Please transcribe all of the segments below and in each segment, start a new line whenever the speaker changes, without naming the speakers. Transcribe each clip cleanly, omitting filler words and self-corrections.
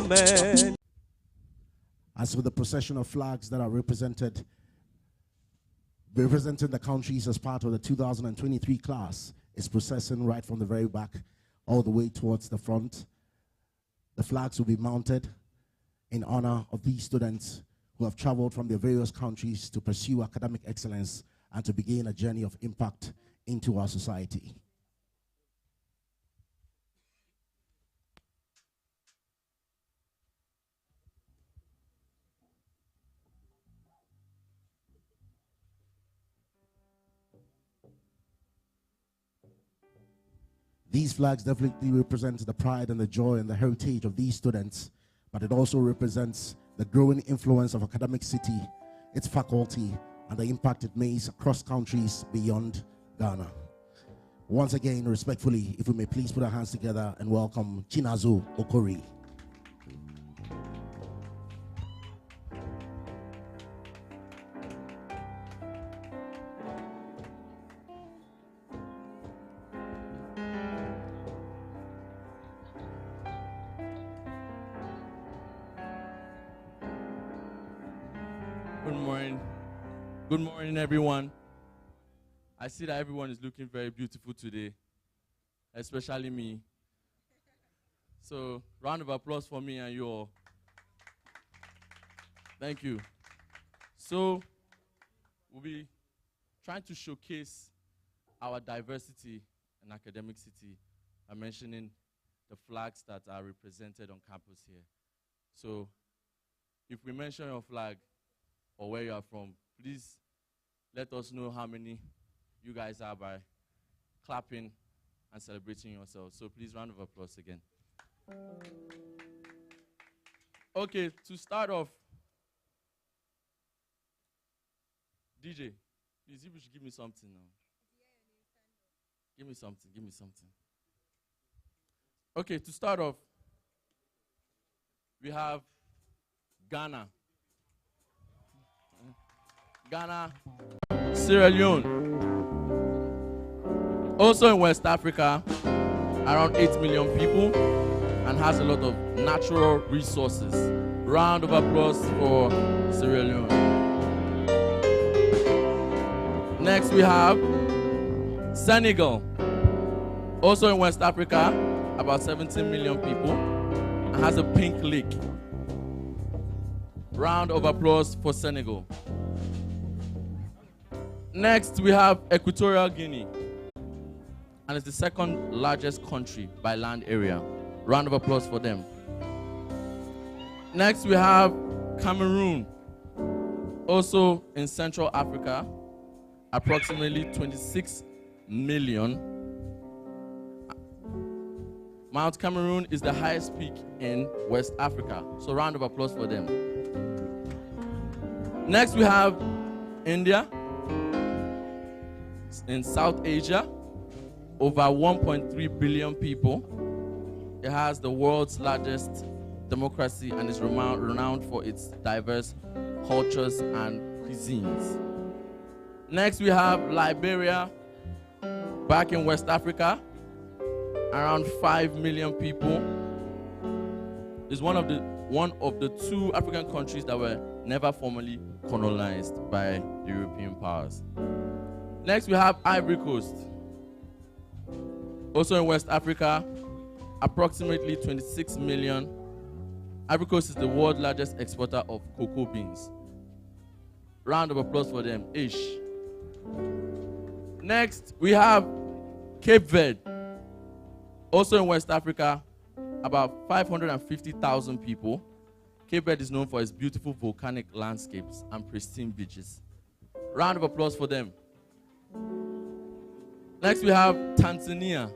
gentlemen.
As with the procession of flags that are representing the countries as part of the 2023 class, is processing right from the very back all the way towards the front. The flags will be mounted in honor of these students who have traveled from their various countries to pursue academic excellence and to begin a journey of impact into our society. These flags definitely represent the pride and the joy and the heritage of these students, but it also represents the growing influence of Academic City, its faculty, and the impact it makes across countries beyond Ghana. Once again, respectfully, if we may please put our hands together and welcome Chinazo Okori.
Good morning, everyone. I see that everyone is looking very beautiful today, especially me. So, round of applause for me and you all. Thank you. So, we'll be trying to showcase our diversity in Academic City by mentioning the flags that are represented on campus here. So, if we mention your flag or where you are from, please let us know how many you guys are by clapping and celebrating yourselves. So please, round of applause again. Okay, to start off, DJ, please, you should give me something now. Give me something, give me something. Okay, to start off, we have Ghana. Ghana, Sierra Leone. Also in West Africa, around 8 million people, and has a lot of natural resources. Round of applause for Sierra Leone. Next we have Senegal. Also in West Africa, about 17 million people, and has a pink lake. Round of applause for Senegal. Next, we have Equatorial Guinea, and it's the second largest country by land area. Round of applause for them. Next, we have Cameroon, also in Central Africa, approximately 26 million. Mount Cameroon is the highest peak in West Africa, so round of applause for them. Next, we have India. In South Asia, over 1.3 billion people. It has the world's largest democracy and is renowned for its diverse cultures and cuisines. Next, we have Liberia, back in West Africa, around 5 million people. It's one of the two African countries that were never formally colonized by the European powers. Next, we have Ivory Coast. Also in West Africa, approximately 26 million. Ivory Coast is the world's largest exporter of cocoa beans. Round of applause for them. Ish. Next, we have Cape Verde. Also in West Africa, about 550,000 people. Cape Verde is known for its beautiful volcanic landscapes and pristine beaches. Round of applause for them. Next, we have Tanzania.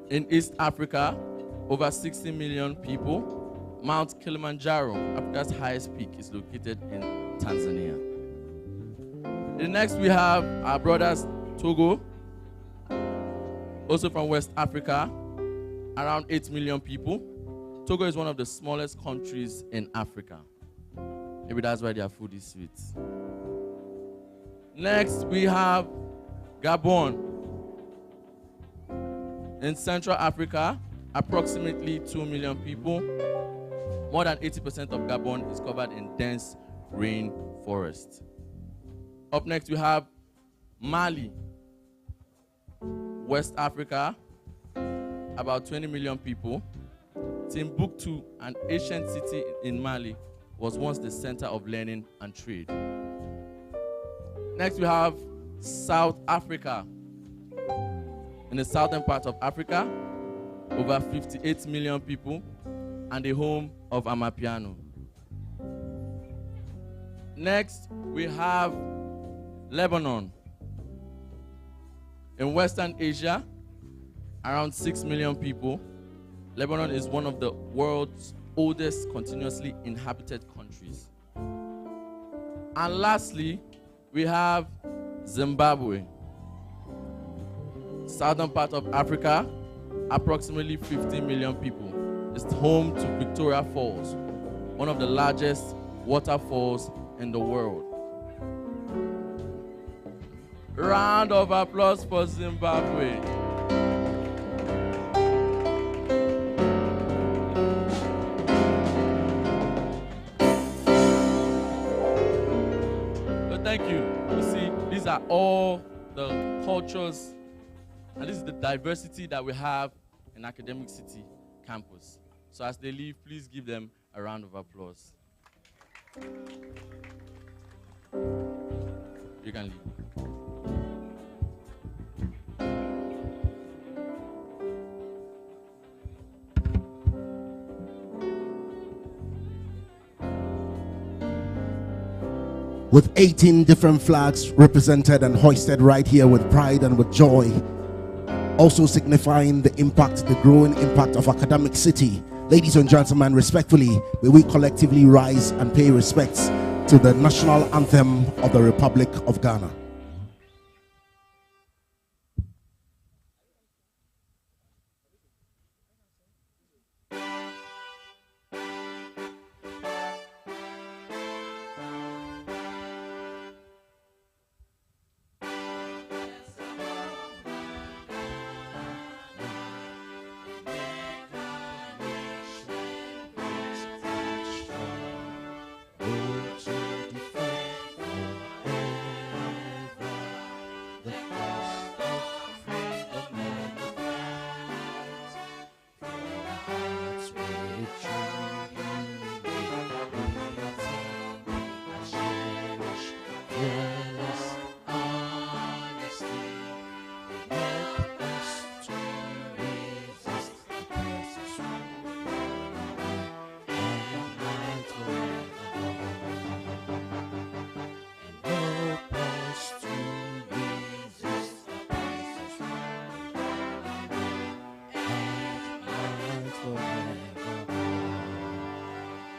In East Africa, over 60 million people. Mount Kilimanjaro, Africa's highest peak, is located in Tanzania. And next, we have our brothers Togo, also from West Africa, around 8 million people. Togo is one of the smallest countries in Africa. Maybe that's why their food is sweet. Next, we have Gabon. In Central Africa, approximately 2 million people. More than 80% of Gabon is covered in dense rainforest. Up next, we have Mali, West Africa, about 20 million people. Timbuktu, an ancient city in Mali, was once the center of learning and trade. Next, we have South Africa. In the southern part of Africa, over 58 million people, and the home of Amapiano. Next, we have Lebanon. In Western Asia, around 6 million people. Lebanon is one of the world's oldest continuously inhabited countries. And lastly, we have Zimbabwe. Southern part of Africa, approximately 15 million people. It's home to Victoria Falls, one of the largest waterfalls in the world. Round of applause for Zimbabwe. So thank you. You see, these are all the cultures, and this is the diversity that we have in Academic City campus. So as they leave, please give them a round of applause. You can leave.
With 18 different flags represented and hoisted right here with pride and with joy, also signifying the impact, the growing impact of Academic City. Ladies and gentlemen, respectfully, may we collectively rise and pay respects to the national anthem of the Republic of Ghana.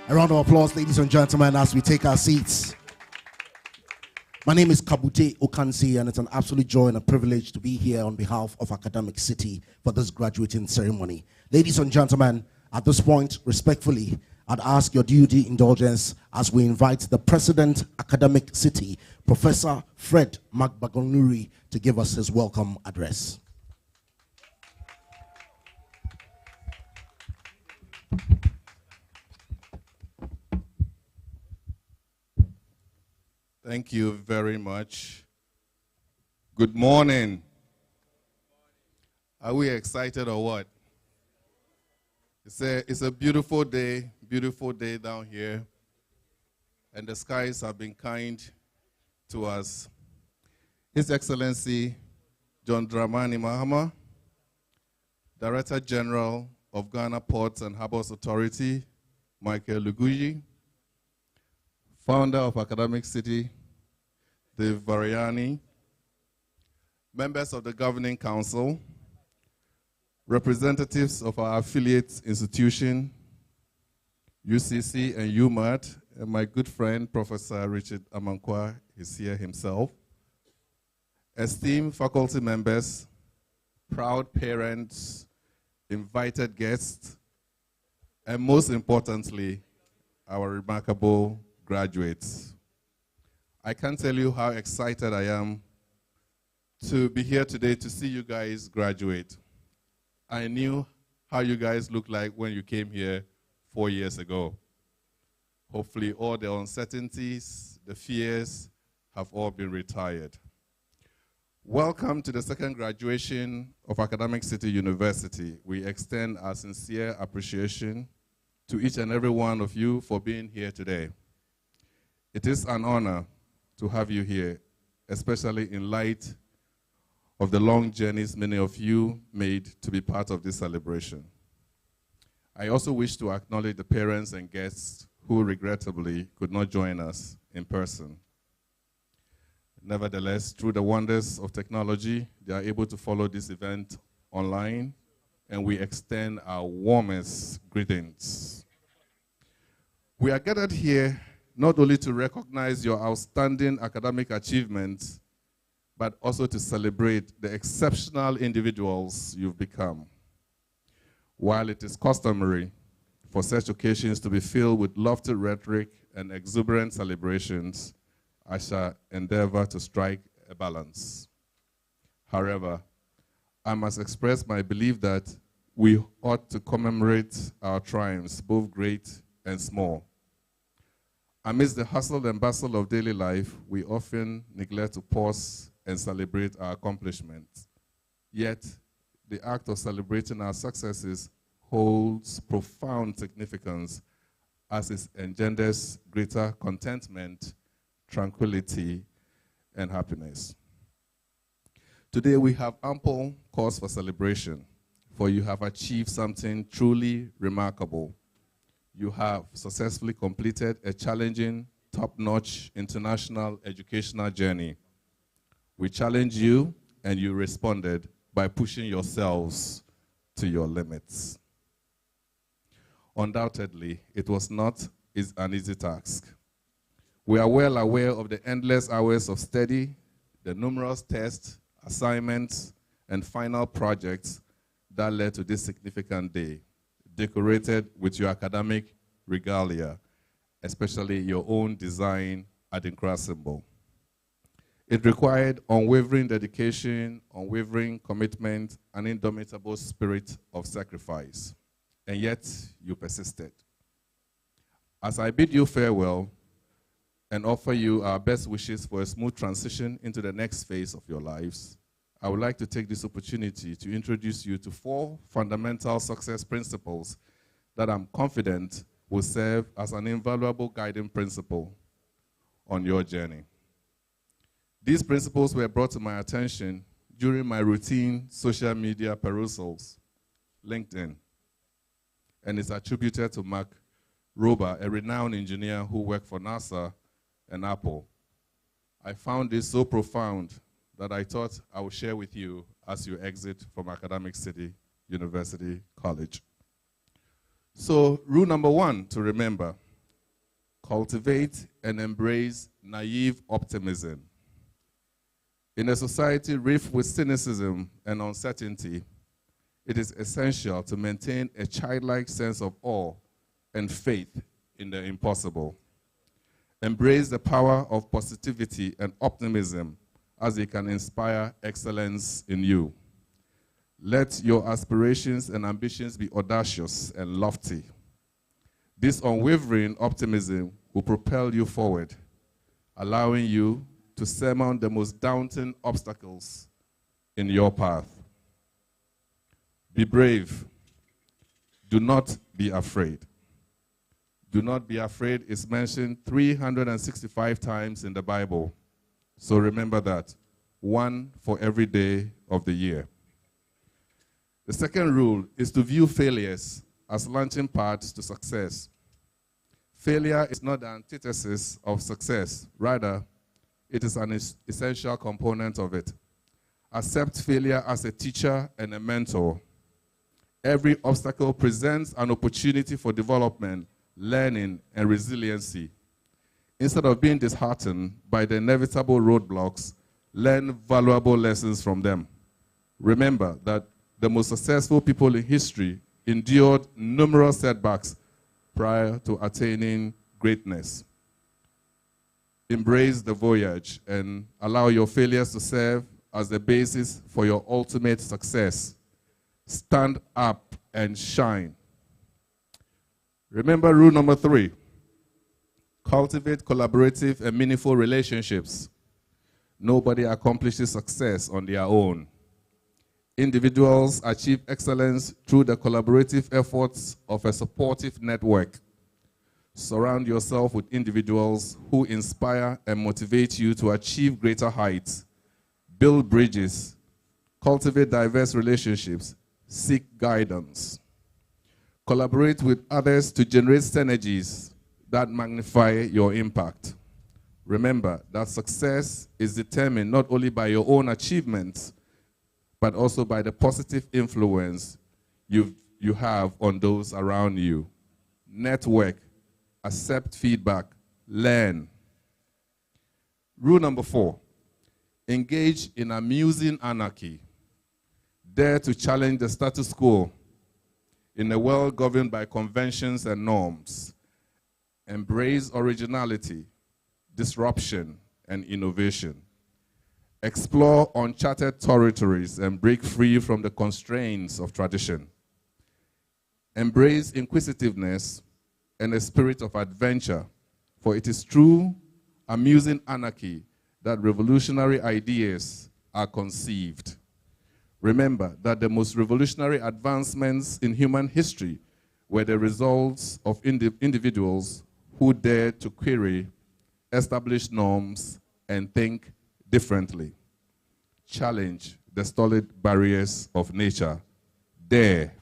A round of applause, ladies and gentlemen, as we take our seats. My name is Kabute Okansi, and it's an absolute joy and a privilege to be here on behalf of Academic City for this graduating ceremony. Ladies and gentlemen, at this point, respectfully, I'd ask your due indulgence as we invite the President, Academic City, Professor Fred Magbagonuri, to give us his welcome address.
Thank you very much. Good morning. Are we excited or what? It's a beautiful day down here, and the skies have been kind to us. His Excellency John Dramani Mahama, Director General of Ghana Ports and Harbours Authority, Michael Luguji, Founder of Academic City, Dave Variani, members of the Governing Council, representatives of our affiliate institution, UCC and UMAT, and my good friend, Professor Richard Amankwa, is here himself, esteemed faculty members, proud parents, invited guests, and most importantly, our remarkable graduates. I can't tell you how excited I am to be here today to see you guys graduate. I knew how you guys look like when you came here 4 years ago. Hopefully all the uncertainties, the fears have all been retired. Welcome to the second graduation of Academic City University. We extend our sincere appreciation to each and every one of you for being here today. It is an honor to have you here, especially in light of the long journeys many of you made to be part of this celebration. I also wish to acknowledge the parents and guests who regrettably could not join us in person. Nevertheless, through the wonders of technology, they are able to follow this event online, and we extend our warmest greetings. We are gathered here not only to recognize your outstanding academic achievements, but also to celebrate the exceptional individuals you've become. While it is customary for such occasions to be filled with lofty rhetoric and exuberant celebrations, I shall endeavor to strike a balance. However, I must express my belief that we ought to commemorate our triumphs, both great and small. Amidst the hustle and bustle of daily life, we often neglect to pause and celebrate our accomplishments. Yet, the act of celebrating our successes holds profound significance as it engenders greater contentment, tranquility, and happiness. Today we have ample cause for celebration, for you have achieved something truly remarkable. You have successfully completed a challenging, top-notch international educational journey. We challenged you, and you responded by pushing yourselves to your limits. Undoubtedly, it was not an easy task. We are well aware of the endless hours of study, the numerous tests, assignments, and final projects that led to this significant day, decorated with your academic regalia, especially your own design Adinkra symbol. It required unwavering dedication, unwavering commitment, and indomitable spirit of sacrifice, and yet you persisted. As I bid you farewell, and offer you our best wishes for a smooth transition into the next phase of your lives, I would like to take this opportunity to introduce you to 4 fundamental success principles that I'm confident will serve as an invaluable guiding principle on your journey. These principles were brought to my attention during my routine social media perusals, LinkedIn, and is attributed to Mark Rober, a renowned engineer who worked for NASA and Apple. I found this so profound that I thought I would share with you as you exit from Academic City University College. So, rule number 1 to remember: cultivate and embrace naive optimism. In a society rife with cynicism and uncertainty, it is essential to maintain a childlike sense of awe and faith in the impossible. Embrace the power of positivity and optimism as it can inspire excellence in you. Let your aspirations and ambitions be audacious and lofty. This unwavering optimism will propel you forward, allowing you to surmount the most daunting obstacles in your path. Be brave. Do not be afraid. Do not be afraid is mentioned 365 times in the Bible. So remember that. 1 for every day of the year. The second rule is to view failures as launching pads to success. Failure is not the antithesis of success. Rather, it is an essential component of it. Accept failure as a teacher and a mentor. Every obstacle presents an opportunity for development, learning, and resiliency. Instead of being disheartened by the inevitable roadblocks, learn valuable lessons from them. Remember that the most successful people in history endured numerous setbacks prior to attaining greatness. Embrace the voyage and allow your failures to serve as the basis for your ultimate success. Stand up and shine. Remember rule number 3. Cultivate collaborative and meaningful relationships. Nobody accomplishes success on their own. Individuals achieve excellence through the collaborative efforts of a supportive network. Surround yourself with individuals who inspire and motivate you to achieve greater heights. Build bridges. Cultivate diverse relationships. Seek guidance. Collaborate with others to generate synergies that magnify your impact. Remember that success is determined not only by your own achievements, but also by the positive influence you have on those around you. Network, accept feedback, learn. Rule number 4, engage in amusing anarchy. Dare to challenge the status quo in a world governed by conventions and norms. Embrace originality, disruption, and innovation. Explore uncharted territories and break free from the constraints of tradition. Embrace inquisitiveness and a spirit of adventure, for it is through amusing anarchy that revolutionary ideas are conceived. Remember that the most revolutionary advancements in human history were the results of individuals who dared to query established norms and think differently. Challenge the stolid barriers of nature. Dare.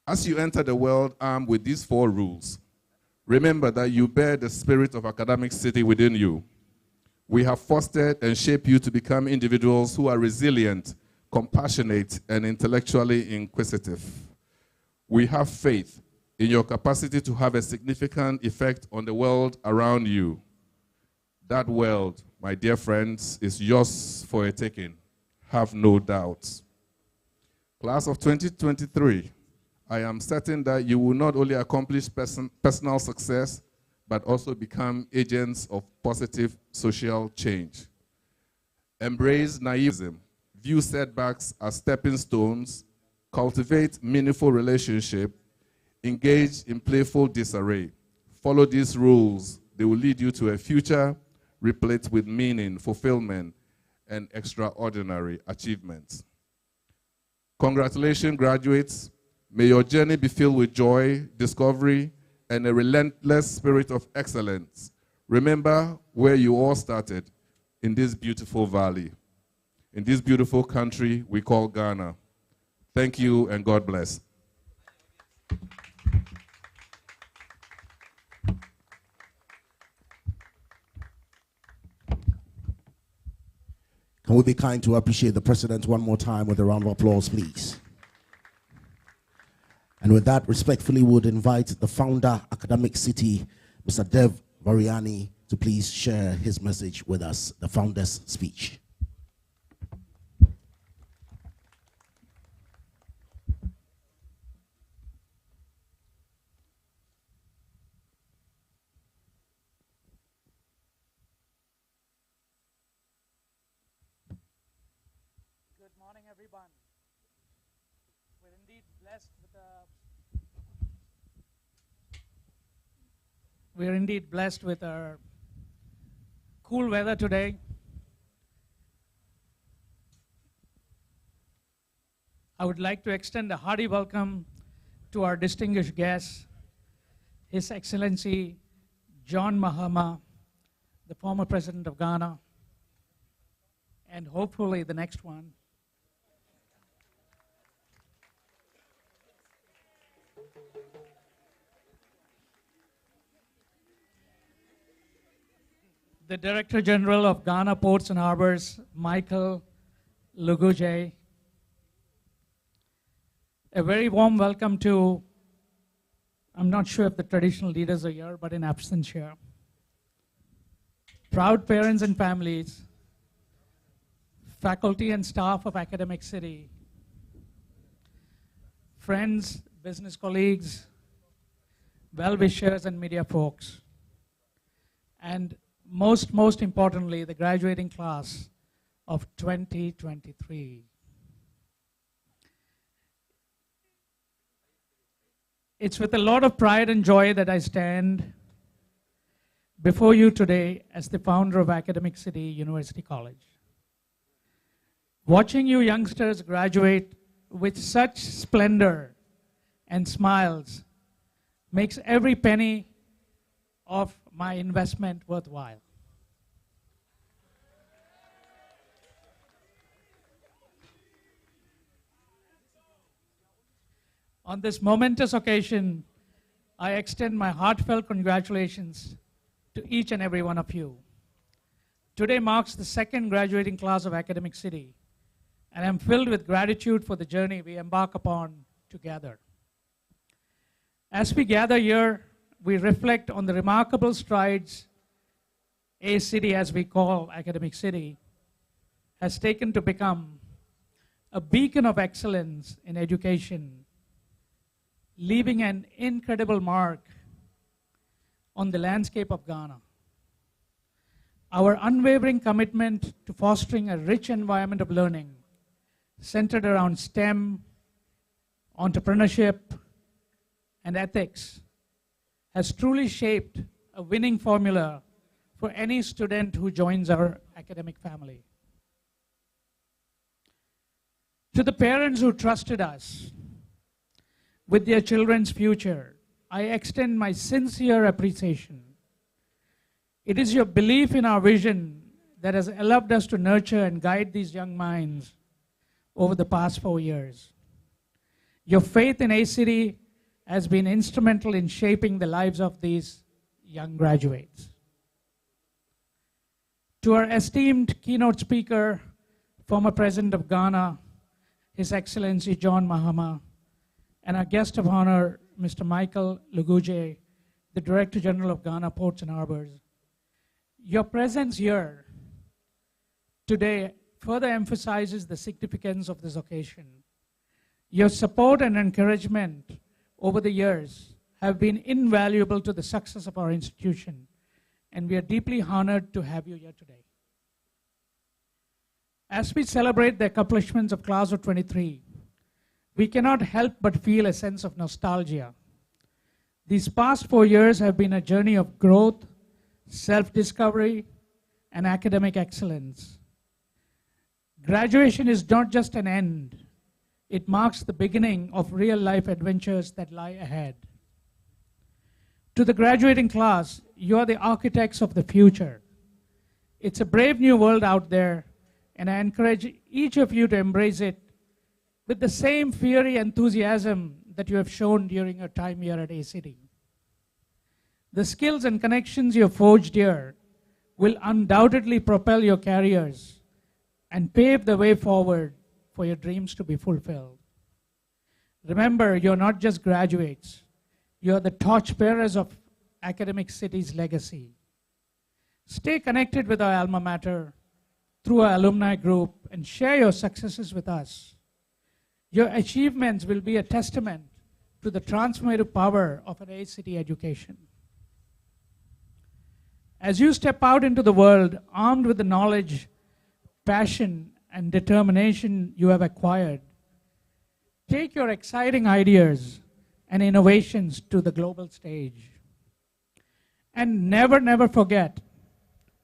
As you enter the world armed with these 4 rules, remember that you bear the spirit of academic city within you. We have fostered and shaped you to become individuals who are resilient, compassionate, and intellectually inquisitive. We have faith in your capacity to have a significant effect on the world around you. That world, my dear friends, is yours for a taking. Have no doubts. Class of 2023, I am certain that you will not only accomplish personal success, but also become agents of positive social change. Embrace naivism. View setbacks as stepping stones. Cultivate meaningful relationships. Engage in playful disarray. Follow these rules. They will lead you to a future replete with meaning, fulfillment, and extraordinary achievements. Congratulations, graduates. May your journey be filled with joy, discovery, and a relentless spirit of excellence. Remember where you all started, in this beautiful valley, in this beautiful country we call Ghana. Thank you, and God bless.
Can we be kind to appreciate the president one more time with a round of applause, please? And with that, respectfully would invite the founder, Academic City, Mr. Dev Variani, to please share his message with us, the founder's speech.
Good morning, everyone. We're indeed blessed with our cool weather today. I would like to extend a hearty welcome to our distinguished guest, His Excellency John Mahama, the former President of Ghana, and hopefully the next one. The Director General of Ghana Ports and Harbors, Michael Luguje. A very warm welcome to, I'm not sure if the traditional leaders are here, but in absentia. Proud parents and families, faculty and staff of Academic City, friends, business colleagues, well-wishers and media folks, and most importantly, the graduating class of 2023. It's with a lot of pride and joy that I stand before you today as the founder of Academic City University College. Watching you youngsters graduate with such splendor and smiles makes every penny of my investment worthwhile. On this momentous occasion, I extend my heartfelt congratulations to each and every one of you. Today marks the second graduating class of Academic City, and I'm filled with gratitude for the journey we embark upon together. As we gather here, we reflect on the remarkable strides a city, as we call Academic City, has taken to become a beacon of excellence in education, leaving an incredible mark on the landscape of Ghana. Our unwavering commitment to fostering a rich environment of learning centered around STEM, entrepreneurship, and ethics has truly shaped a winning formula for any student who joins our academic family. To the parents who trusted us with their children's future, I extend my sincere appreciation. It is your belief in our vision that has allowed us to nurture and guide these young minds over the past 4 years. Your faith in A-City has been instrumental in shaping the lives of these young graduates. To our esteemed keynote speaker, former President of Ghana, His Excellency John Mahama, and our guest of honor, Mr. Michael Luguje, the Director General of Ghana Ports and Harbors. Your presence here today further emphasizes the significance of this occasion. Your support and encouragement over the years have been invaluable to the success of our institution, and we are deeply honored to have you here today. As we celebrate the accomplishments of Class of 23, we cannot help but feel a sense of nostalgia. These past 4 years have been a journey of growth, self-discovery, and academic excellence. Graduation is not just an end. It marks the beginning of real-life adventures that lie ahead. To the graduating class, you are the architects of the future. It's a brave new world out there, and I encourage each of you to embrace it with the same fiery enthusiasm that you have shown during your time here at A-City. The skills and connections you have forged here will undoubtedly propel your careers and pave the way forward for your dreams to be fulfilled. Remember, you're not just graduates. You're the torchbearers of Academic City's legacy. Stay connected with our alma mater through our alumni group and share your successes with us. Your achievements will be a testament to the transformative power of an A-City education. As you step out into the world armed with the knowledge, passion, and determination you have acquired, take your exciting ideas and innovations to the global stage. And never, never forget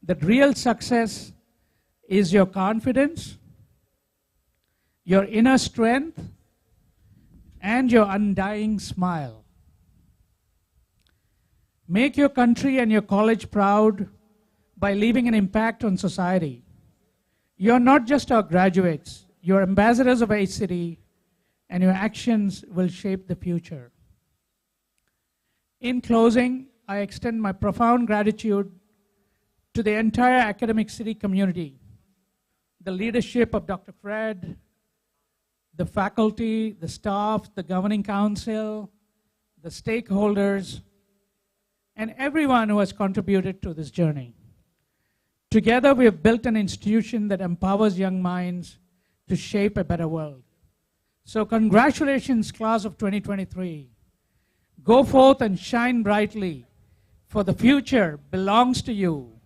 that real success is your confidence, your inner strength, and your undying smile. Make your country and your college proud by leaving an impact on society. You're not just our graduates, you're ambassadors of A-City, and your actions will shape the future. In closing, I extend my profound gratitude to the entire Academic City community, the leadership of Dr. Fred, the faculty, the staff, the governing council, the stakeholders, and everyone who has contributed to this journey. Together, we have built an institution that empowers young minds to shape a better world. So congratulations, class of 2023. Go forth and shine brightly, for the future belongs to you.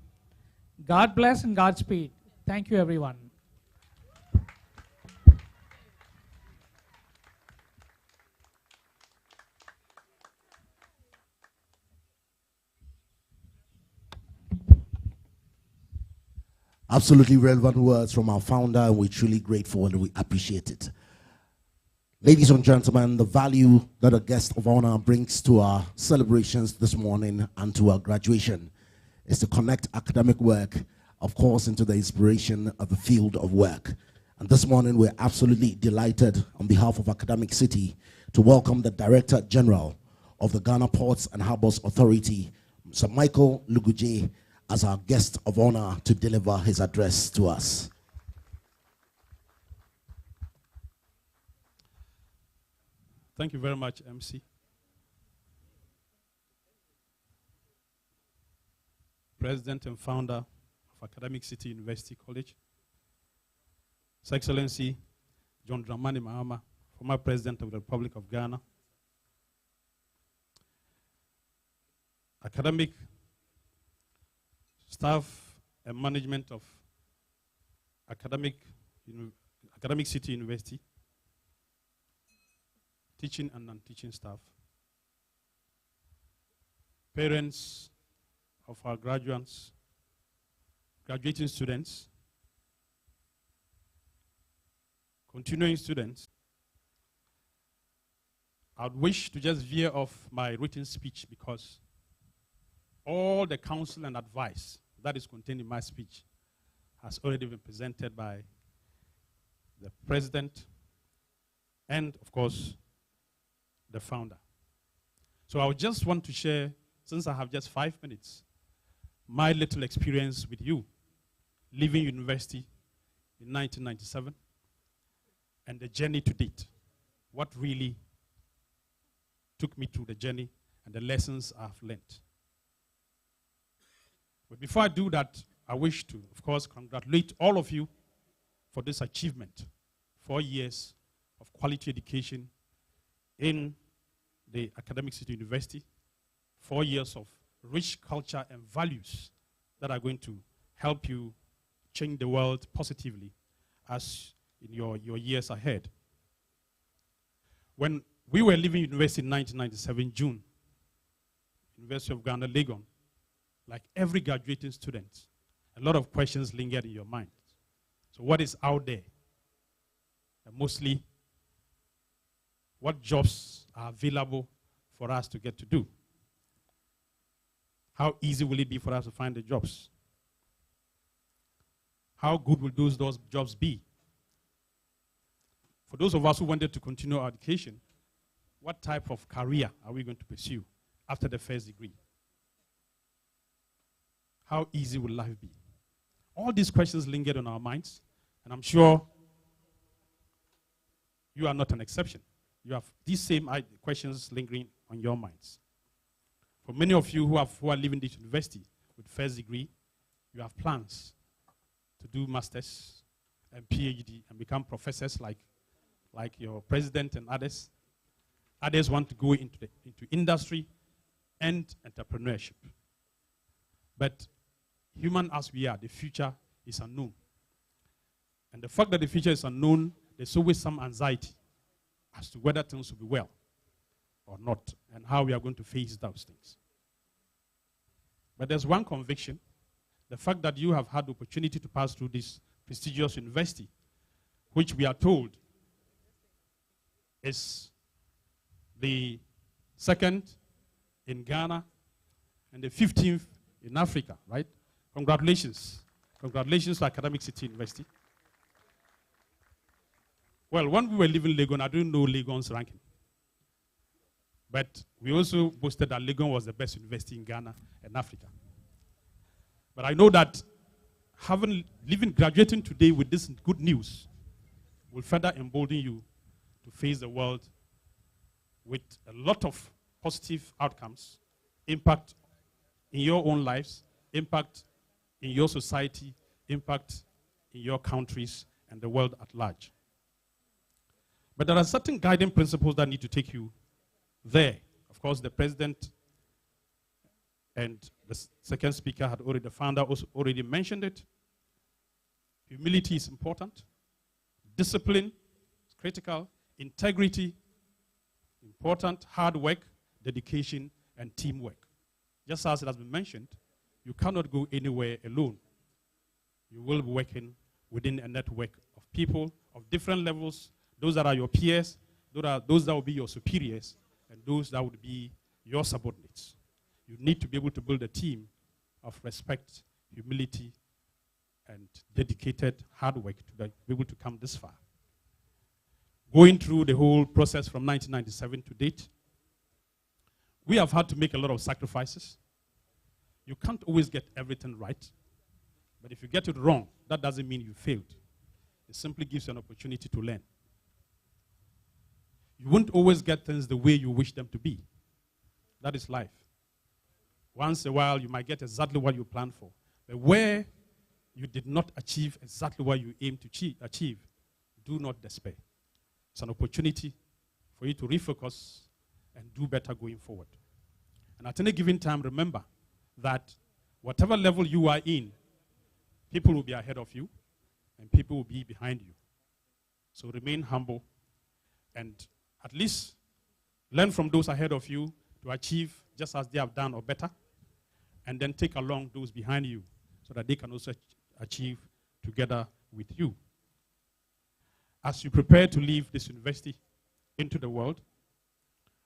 God bless and Godspeed. Thank you, everyone.
Absolutely relevant words from our founder, and we're truly grateful and we appreciate it. Ladies and gentlemen, the value that a guest of honor brings to our celebrations this morning and to our graduation is to connect academic work, of course, into the inspiration of the field of work. And this morning, we're absolutely delighted on behalf of Academic City to welcome the Director General of the Ghana Ports and Harbors Authority, Mr. Michael Luguje, as our guest of honor to deliver his address to us.
Thank you very much, MC. President and founder of Academic City University College. His Excellency John Dramani Mahama, former President of the Republic of Ghana. Academic staff and management of Academic City University, teaching and non-teaching staff, parents of our graduates, graduating students, continuing students. I would wish to just veer off my written speech because all the counsel and advice that is contained in my speech has already been presented by the president and, of course, the founder. So I would just want to share, since I have just 5 minutes, my little experience with you, leaving university in 1997, and the journey to date. What really took me through the journey and the lessons I've learned. But before I do that, I wish to, of course, congratulate all of you for this achievement. 4 years of quality education in the Academic City University. 4 years of rich culture and values that are going to help you change the world positively as in your years ahead. When we were leaving university in 1997, June, University of Ghana, Legon, like every graduating student, a lot of questions lingered in your mind. So what is out there? And mostly, what jobs are available for us to get to do? How easy will it be for us to find the jobs? How good will those jobs be? For those of us who wanted to continue our education, what type of career are we going to pursue after the first degree? How easy will life be? All these questions lingered on our minds, and I'm sure you are not an exception. You have these same questions lingering on your minds. For many of you who are leaving this university with first degree, you have plans to do masters and PhD and become professors like your president and others. Others want to go into industry and entrepreneurship. But human as we are, the future is unknown. And the fact that the future is unknown, there's always some anxiety as to whether things will be well or not, and how we are going to face those things. But there's one conviction, the fact that you have had the opportunity to pass through this prestigious university, which we are told is the second in Ghana and the 15th in Africa, right? Congratulations. Congratulations to Academic City University. Well, when we were leaving Legon, I didn't know Legon's ranking. But we also boasted that Legon was the best university in Ghana and Africa. But I know that graduating today with this good news will further embolden you to face the world with a lot of positive outcomes, impact in your own lives, impact in your society, impact in your countries and the world at large. But there are certain guiding principles that need to take you there. Of course, the president and the second speaker the founder also already mentioned it. Humility is important. Discipline is critical. Integrity, important. Hard work, dedication, and teamwork. Just as it has been mentioned, you cannot go anywhere alone. you will be working within a network of people of different levels, those that are your peers, those that will be your superiors, and those that would be your subordinates. You need to be able to build a team of respect, humility, and dedicated hard work to be able to come this far. Going through the whole process from 1997 to date, we have had to make a lot of sacrifices. You can't always get everything right, but if you get it wrong, that doesn't mean you failed. It simply gives you an opportunity to learn. You won't always get things the way you wish them to be. That is life. Once in a while, you might get exactly what you planned for. But where you did not achieve exactly what you aimed to achieve, do not despair. It's an opportunity for you to refocus and do better going forward. And at any given time, remember that whatever level you are in, people will be ahead of you and people will be behind you. So remain humble and at least learn from those ahead of you to achieve just as they have done or better, and then take along those behind you so that they can also achieve together with you. As you prepare to leave this university into the world,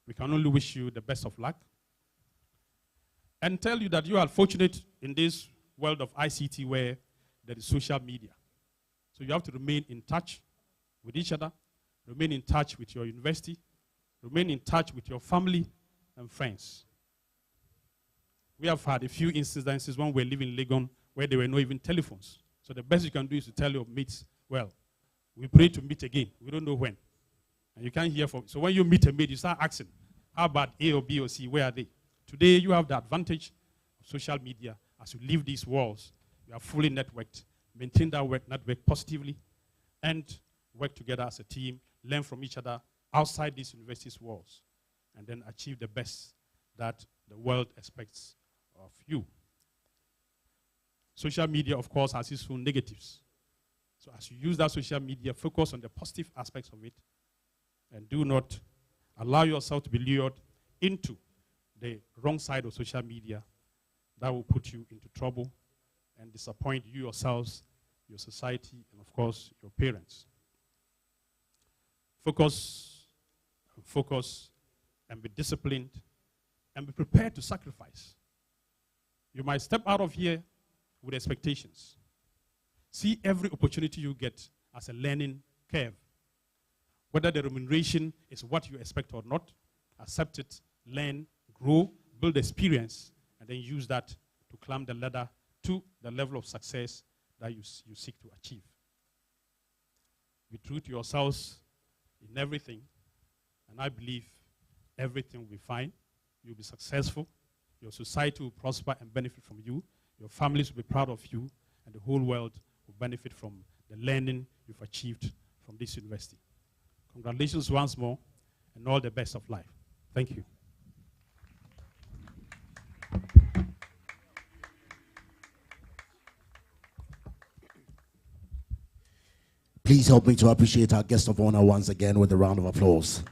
we can only wish you the best of luck and tell you that you are fortunate in this world of ICT where there is social media. So you have to remain in touch with each other, remain in touch with your university, remain in touch with your family and friends. We have had a few incidences when we were living in Legon where there were no even telephones. So the best you can do is to tell your mates, well, we pray to meet again. We don't know when. And you can't hear from. So when you meet a mate, you start asking, how about A or B or C? Where are they? Today, you have the advantage of social media. As you leave these walls, you are fully networked. Maintain that network positively and work together as a team, learn from each other outside these universities' walls, and then achieve the best that the world expects of you. Social media, of course, has its own negatives. So as you use that social media, focus on the positive aspects of it and do not allow yourself to be lured into the wrong side of social media that will put you into trouble and disappoint you yourselves, your society, and of course, your parents. Focus, and be disciplined, and be prepared to sacrifice. You might step out of here with expectations. See every opportunity you get as a learning curve. Whether the remuneration is what you expect or not, accept it, learn, grow, build experience, and then use that to climb the ladder to the level of success that you seek to achieve. Be true to yourselves in everything, and I believe everything will be fine. You'll be successful. Your society will prosper and benefit from you. Your families will be proud of you, and the whole world will benefit from the learning you've achieved from this university. Congratulations once more, and all the best of life. Thank you.
Please help me to appreciate our guest of honor once again with a round of applause.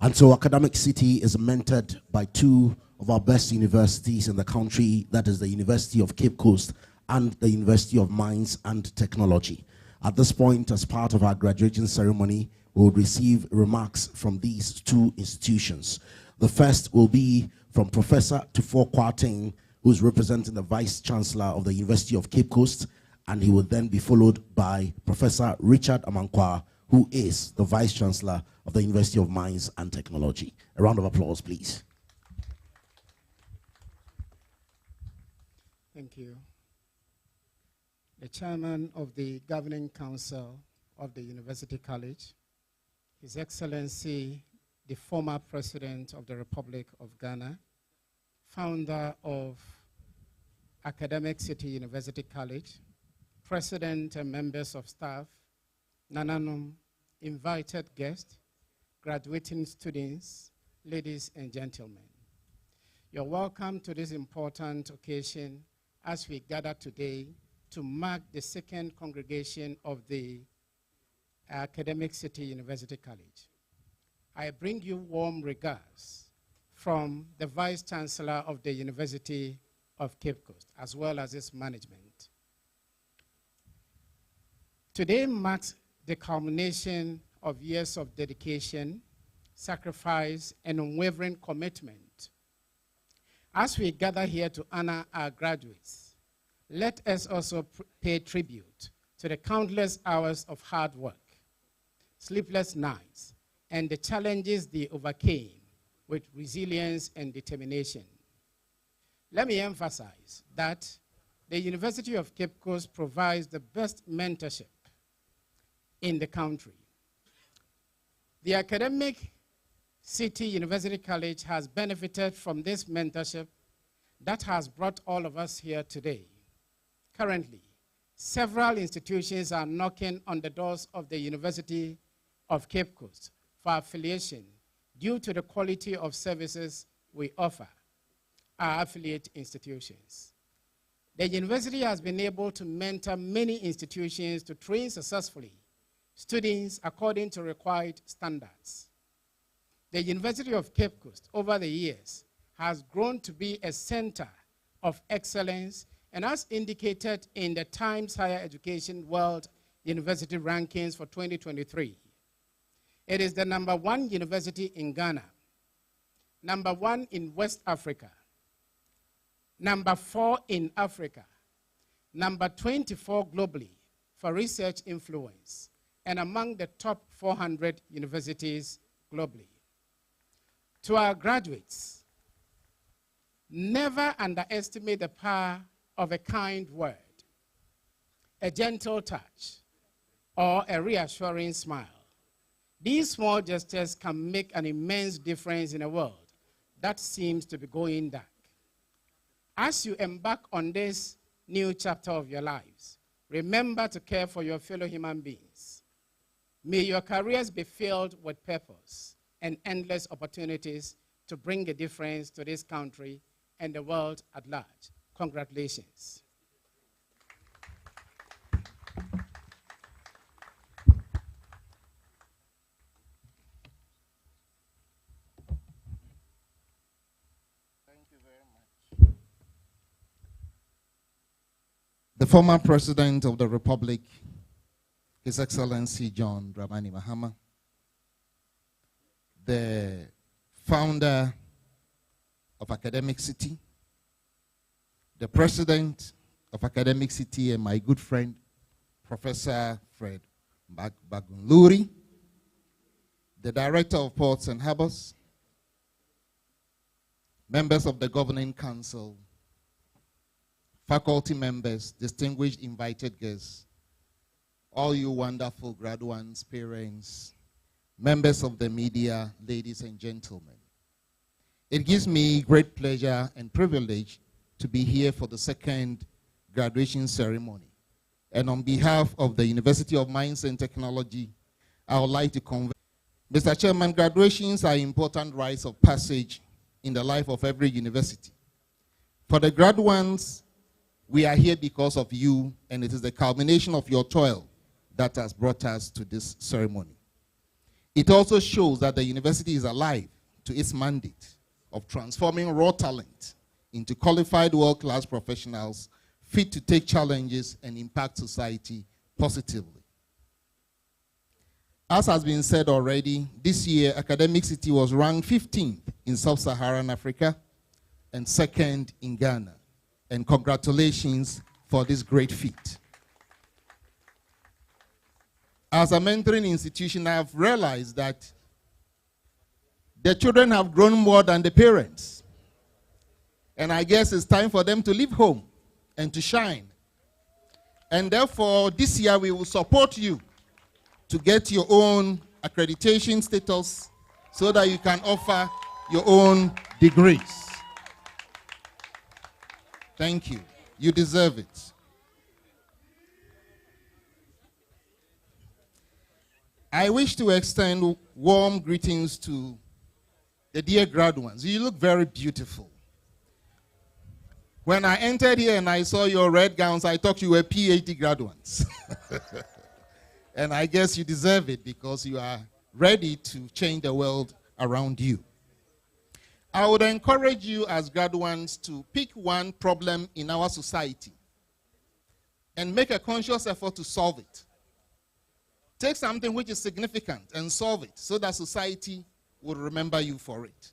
And so Academic City is mentored by two of our best universities in the country, that is the University of Cape Coast and the University of Mines and Technology. At this point, as part of our graduation ceremony, we will receive remarks from these two institutions. The first will be from Professor Tufo Kwarteng, who is representing the Vice Chancellor of the University of Cape Coast, and he will then be followed by Professor Richard Amankwa, who is the Vice Chancellor of the University of Mines and Technology. A round of applause, please.
Thank you. The Chairman of the Governing Council of the University College, His Excellency, the former President of the Republic of Ghana, founder of Academic City University College, President and members of staff, Nananum, invited guests, graduating students, ladies and gentlemen. You're welcome to this important occasion as we gather today to mark the second congregation of the Academic City University College. I bring you warm regards from the Vice Chancellor of the University of Cape Coast, as well as its management. Today marks the culmination of years of dedication, sacrifice, and unwavering commitment. As we gather here to honor our graduates, let us also pay tribute to the countless hours of hard work, sleepless nights, and the challenges they overcame with resilience and determination. Let me emphasize that the University of Cape Coast provides the best mentorship in the country. The academic City University College has benefited from this mentorship that has brought all of us here today. Currently, several institutions are knocking on the doors of the University of Cape Coast for affiliation due to the quality of services we offer our affiliate institutions. The university has been able to mentor many institutions to train successfully students according to required standards. The University of Cape Coast, over the years, has grown to be a center of excellence, and as indicated in the Times Higher Education World University Rankings for 2023, it is the #1 university in Ghana, #1 in West Africa, #4 in Africa, #24 globally for research influence, and among the top 400 universities globally. To our graduates, never underestimate the power of a kind word, a gentle touch, or a reassuring smile. These small gestures can make an immense difference in a world that seems to be going dark. As you embark on this new chapter of your lives, remember to care for your fellow human beings. May your careers be filled with purpose and endless opportunities to bring a difference to this country and the world at large. Congratulations.
The former President of the Republic, His Excellency John Dramani Mahama, the founder of Academic City, the President of Academic City, and my good friend, Professor Fred Bagunluri, the Director of Ports and Harbors, members of the Governing Council, faculty members, distinguished invited guests, all you wonderful graduates, parents, members of the media, ladies and gentlemen. It gives me great pleasure and privilege to be here for the second graduation ceremony. And on behalf of the University of Mines and Technology, I would like to convey. Mr. Chairman, graduations are important rites of passage in the life of every university. For the graduates, we are here because of you, and it is the culmination of your toil that has brought us to this ceremony. It also shows that the university is alive to its mandate of transforming raw talent into qualified world-class professionals fit to take challenges and impact society positively. As has been said already, this year, Academic City was ranked 15th in Sub-Saharan Africa and 2nd in Ghana. And congratulations for this great feat. As a mentoring institution, I have realized that the children have grown more than the parents. And I guess it's time for them to leave home and to shine. And therefore, this year we will support you to get your own accreditation status so that you can offer your own degrees. Thank you. You deserve it. I wish to extend warm greetings to the dear graduates. You look very beautiful. When I entered here and I saw your red gowns, I thought you were PhD graduates. And I guess you deserve it because you are ready to change the world around you. I would encourage you as graduates to pick one problem in our society and make a conscious effort to solve it. Take something which is significant and solve it so that society will remember you for it.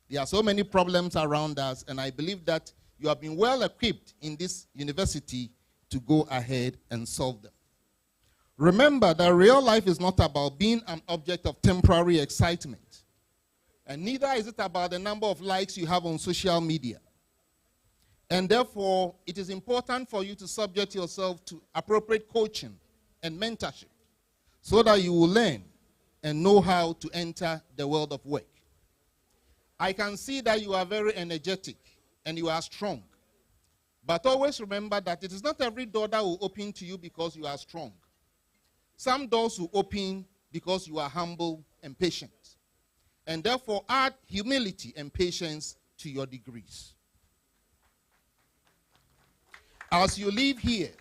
There are so many problems around us, and I believe that you have been well equipped in this university to go ahead and solve them. Remember that real life is not about being an object of temporary excitement, and neither is it about the number of likes you have on social media. And therefore, it is important for you to subject yourself to appropriate coaching and mentorship so that you will learn and know how to enter the world of work. I can see that you are very energetic and you are strong. But always remember that it is not every door that will open to you because you are strong. Some doors will open because you are humble and patient. And therefore, add humility and patience to your degrees. As you leave here,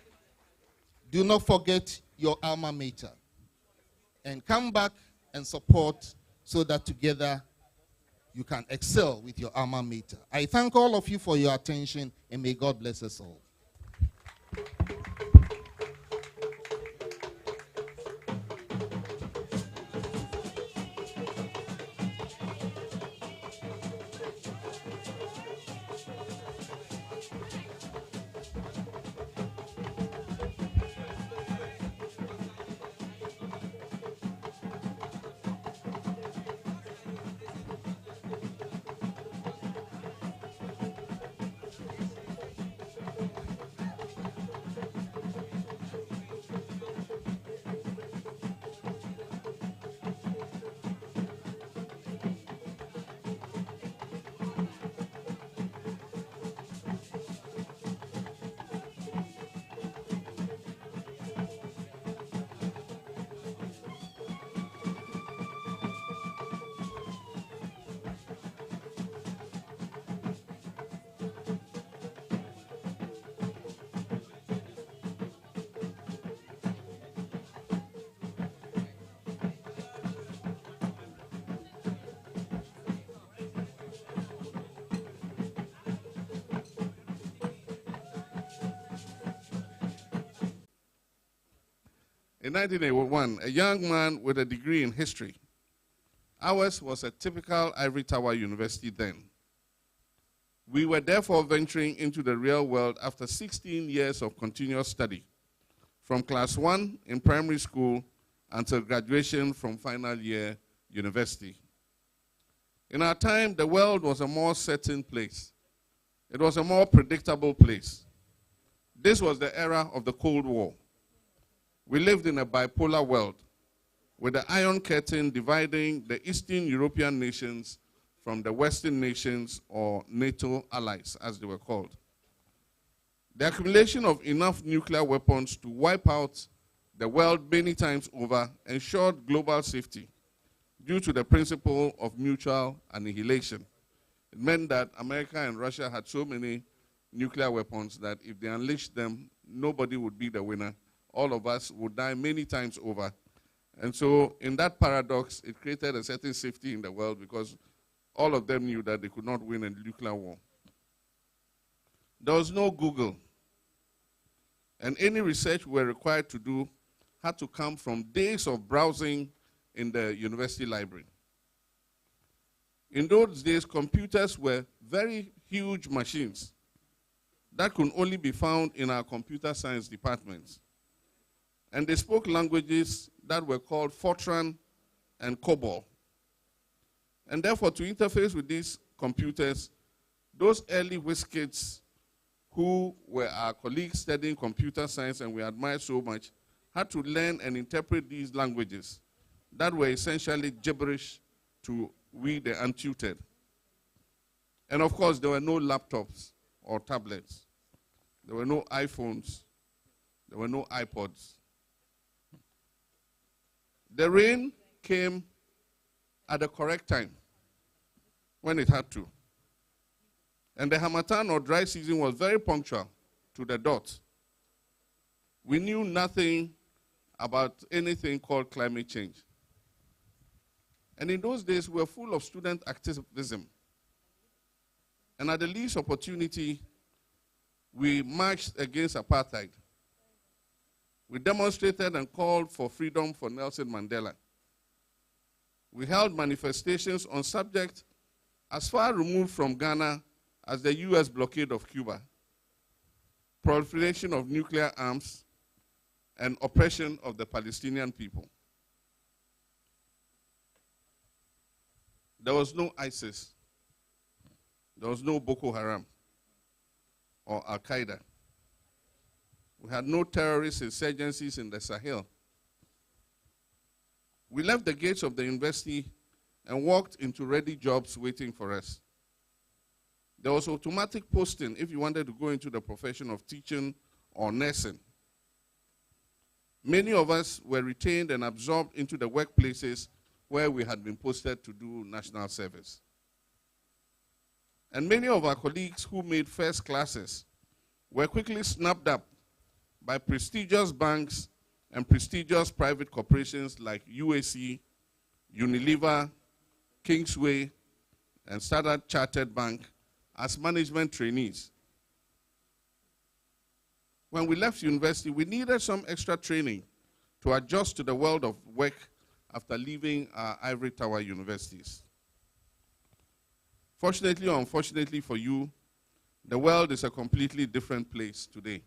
do not forget your alma mater. And come back and support so that together you can excel with your alma mater. I thank all of you for your attention, and may God bless us all.
In 1981, a young man with a degree in history. Ours was a typical ivory tower university then. We were therefore venturing into the real world after 16 years of continuous study, from class 1 in primary school until graduation from final year university. In our time, the world was a more certain place. It was a more predictable place. This was the era of the Cold War. We lived in a bipolar world, with the Iron Curtain dividing the Eastern European nations from the Western nations, or NATO allies, as they were called. The accumulation of enough nuclear weapons to wipe out the world many times over ensured global safety due to the principle of mutual annihilation. It meant that America and Russia had so many nuclear weapons that if they unleashed them, nobody would be the winner. All of us would die many times over. And so in that paradox, it created a certain safety in the world because all of them knew that they could not win a nuclear war. There was no Google. And any research we were required to do had to come from days of browsing in the university library. In those days, computers were very huge machines that could only be found in our computer science departments. And they spoke languages that were called Fortran and COBOL. And therefore, to interface with these computers, those early whiz kids who were our colleagues studying computer science and we admired so much, had to learn and interpret these languages that were essentially gibberish to we, the untutored. And of course, there were no laptops or tablets. There were no iPhones. There were no iPods. The rain came at the correct time, when it had to. And the Harmattan or dry season was very punctual to the dot. We knew nothing about anything called climate change. And in those days, we were full of student activism. And at the least opportunity, we marched against apartheid. We demonstrated and called for freedom for Nelson Mandela. We held manifestations on subjects as far removed from Ghana as the US blockade of Cuba, proliferation of nuclear arms, and oppression of the Palestinian people. There was no ISIS. There was no Boko Haram or Al-Qaeda. We had no terrorist insurgencies in the Sahel. We left the gates of the university and walked into ready jobs waiting for us. There was automatic posting if you wanted to go into the profession of teaching or nursing. Many of us were retained and absorbed into the workplaces where we had been posted to do national service. And many of our colleagues who made first classes were quickly snapped up by prestigious banks and prestigious private corporations like UAC, Unilever, Kingsway, and Standard Chartered Bank as management trainees. When we left university, we needed some extra training to adjust to the world of work after leaving our ivory tower universities. Fortunately or unfortunately for you, the world is a completely different place today.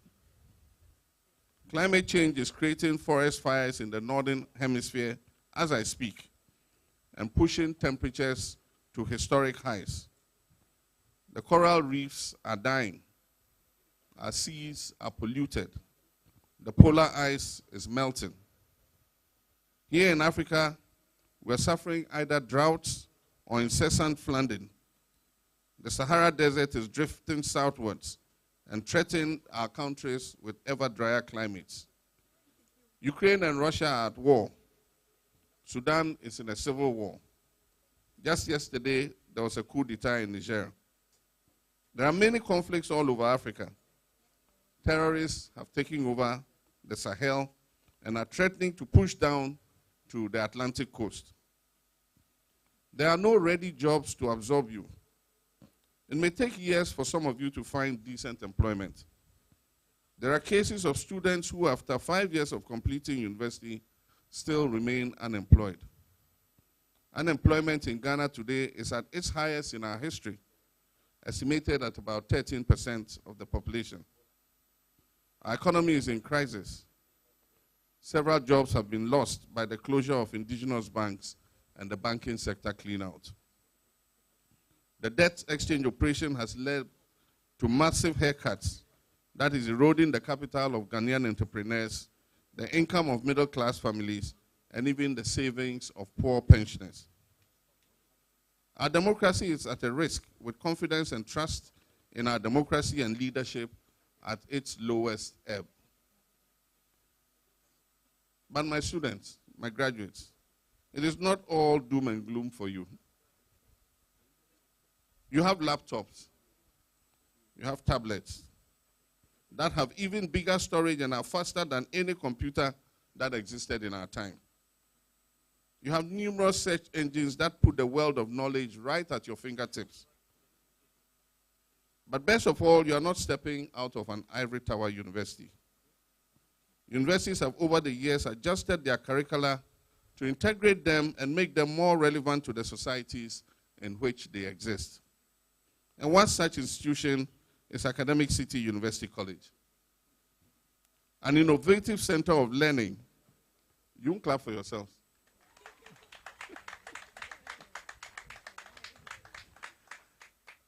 Climate change is creating forest fires in the northern hemisphere as I speak and pushing temperatures to historic highs. The coral reefs are dying. Our seas are polluted. The polar ice is melting. Here in Africa, we're suffering either droughts or incessant flooding. The Sahara Desert is drifting southwards and threatening our countries with ever drier climates. Ukraine and Russia are at war. Sudan is in a civil war. Just yesterday, there was a coup d'etat in Niger. There are many conflicts all over Africa. Terrorists have taken over the Sahel and are threatening to push down to the Atlantic coast. There are no ready jobs to absorb you. It may take years for some of you to find decent employment. There are cases of students who, after 5 years of completing university, still remain unemployed. Unemployment in Ghana today is at its highest in our history, estimated at about 13% of the population. Our economy is in crisis. Several jobs have been lost by the closure of indigenous banks and the banking sector clean-out. The debt exchange operation has led to massive haircuts that is eroding the capital of Ghanaian entrepreneurs, the income of middle-class families, and even the savings of poor pensioners. Our democracy is at a risk, with confidence and trust in our democracy and leadership at its lowest ebb. But my students, my graduates, it is not all doom and gloom for you. You have laptops, you have tablets that have even bigger storage and are faster than any computer that existed in our time. You have numerous search engines that put the world of knowledge right at your fingertips. But best of all, you are not stepping out of an ivory tower university. Universities have over the years adjusted their curricula to integrate them and make them more relevant to the societies in which they exist. And one such institution is Academic City University College, an innovative center of learning. You can clap for yourselves.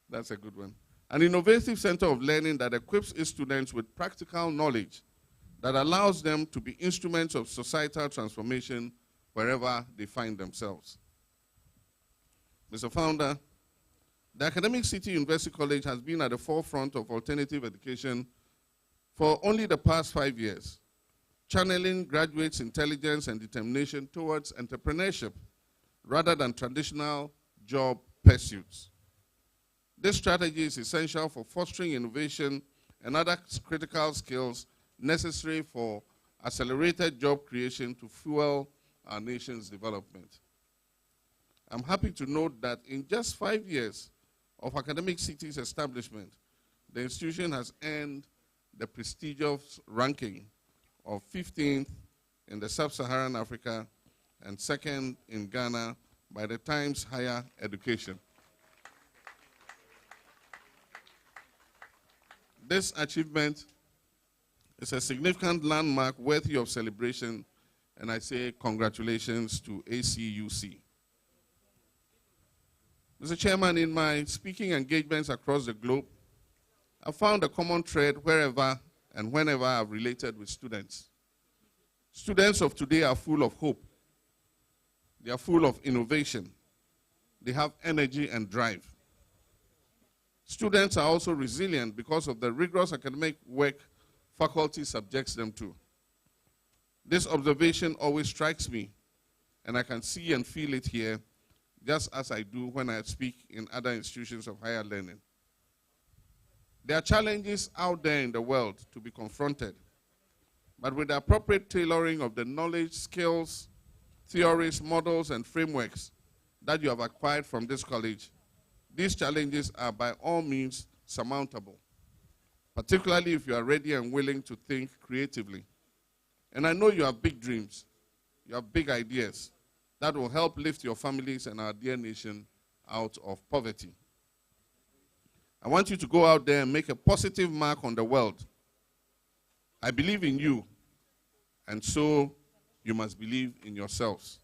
That's a good one. An innovative center of learning that equips its students with practical knowledge that allows them to be instruments of societal transformation wherever they find themselves. Mr. Founder, the Academic City University College has been at the forefront of alternative education for only the past 5 years, channeling graduates' intelligence and determination towards entrepreneurship rather than traditional job pursuits. This strategy is essential for fostering innovation and other critical skills necessary for accelerated job creation to fuel our nation's development. I'm happy to note that in just 5 years, of Academic City's establishment, the institution has earned the prestigious ranking of 15th in the Sub-Saharan Africa and 2nd in Ghana by the Times Higher Education. This achievement is a significant landmark worthy of celebration, and I say congratulations to ACUC. Mr. Chairman, in my speaking engagements across the globe, I found a common thread wherever and whenever I've related with students. Students of today are full of hope. They are full of innovation. They have energy and drive. Students are also resilient because of the rigorous academic work faculty subjects them to. This observation always strikes me, and I can see and feel it here, just as I do when I speak in other institutions of higher learning. There are challenges out there in the world to be confronted, but with the appropriate tailoring of the knowledge, skills, theories, models, and frameworks that you have acquired from this college, these challenges are by all means surmountable, particularly if you are ready and willing to think creatively. And I know you have big dreams, you have big ideas that will help lift your families and our dear nation out of poverty. I want you to go out there and make a positive mark on the world. I believe in you, and so you must believe in yourselves.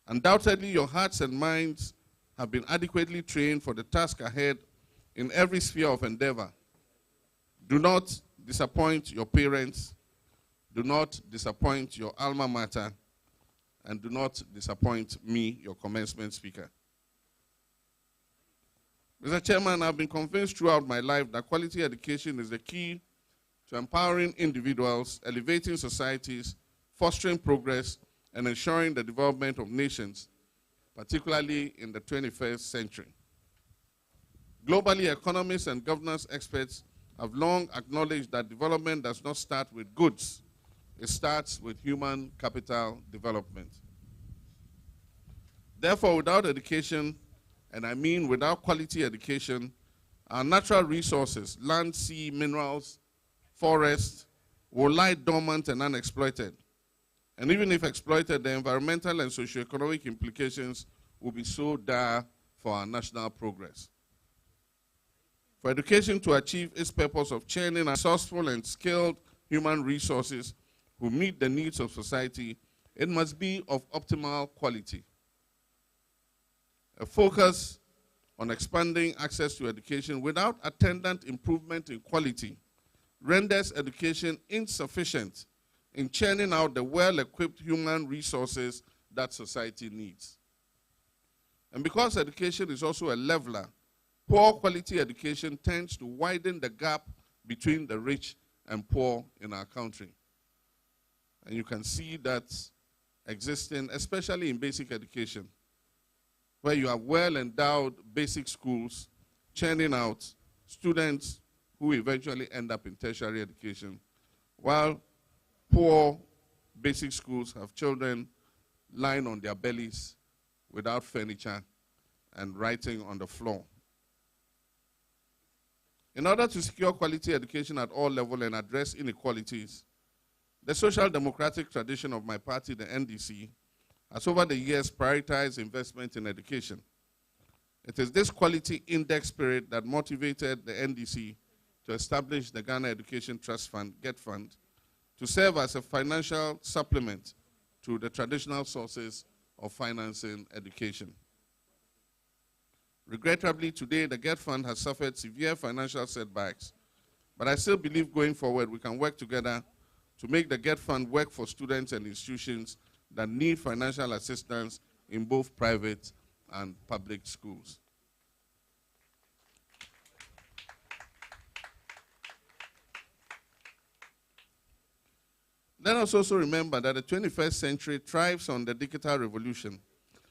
Undoubtedly, your hearts and minds have been adequately trained for the task ahead in every sphere of endeavor. Do not disappoint your parents, do not disappoint your alma mater, and do not disappoint me, your commencement speaker. Mr. Chairman, I've been convinced throughout my life that quality education is the key to empowering individuals, elevating societies, fostering progress, and ensuring the development of nations, particularly in the 21st century. Globally, economists and governance experts have long acknowledged that development does not start with goods. It starts with human capital development. Therefore, without education, and I mean without quality education, our natural resources, land, sea, minerals, forests, will lie dormant and unexploited. And even if exploited, the environmental and socioeconomic implications will be so dire for our national progress. For education to achieve its purpose of churning resourceful and skilled human resources who meet the needs of society, it must be of optimal quality. A focus on expanding access to education without attendant improvement in quality renders education insufficient in churning out the well-equipped human resources that society needs. And because education is also a leveler, poor quality education tends to widen the gap between the rich and poor in our country. And you can see that existing, especially in basic education, where you have well-endowed basic schools churning out students who eventually end up in tertiary education, while poor basic schools have children lying on their bellies without furniture and writing on the floor. In order to secure quality education at all levels and address inequalities, the social democratic tradition of my party, the NDC, has over the years prioritized investment in education. It is this quality index spirit that motivated the NDC to establish the Ghana Education Trust Fund, GET Fund, to serve as a financial supplement to the traditional sources of financing education. Regrettably, today, the GET Fund has suffered severe financial setbacks, but I still believe going forward we can work together to make the GET Fund work for students and institutions that need financial assistance in both private and public schools. Let us also remember that the 21st century thrives on the digital revolution,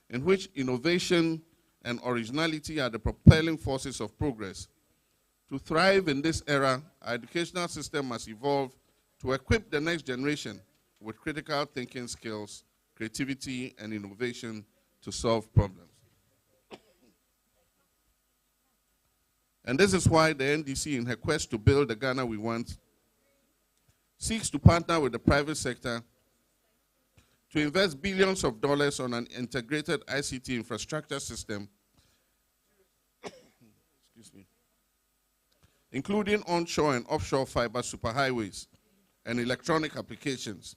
in which innovation and originality are the propelling forces of progress. To thrive in this era, our educational system must evolve to equip the next generation with critical thinking skills, creativity, and innovation to solve problems. And this is why the NDC, in her quest to build the Ghana we want, seeks to partner with the private sector to invest billions of dollars on an integrated ICT infrastructure system, excuse me, including onshore and offshore fiber superhighways and electronic applications.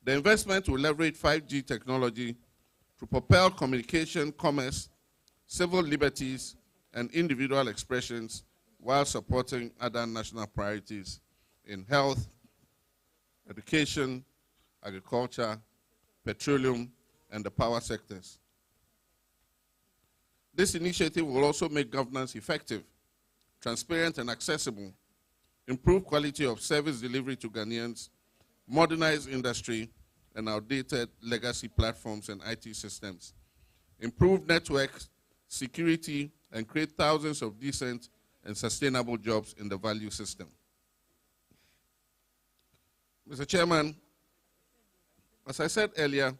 The investment will leverage 5G technology to propel communication, commerce, civil liberties, and individual expressions while supporting other national priorities in health, education, agriculture, petroleum, and the power sectors. This initiative will also make governance effective, transparent and accessible, improve quality of service delivery to Ghanaians, modernize industry and outdated legacy platforms and IT systems, improve networks, security, and create thousands of decent and sustainable jobs in the value system. Mr. Chairman, as I said earlier,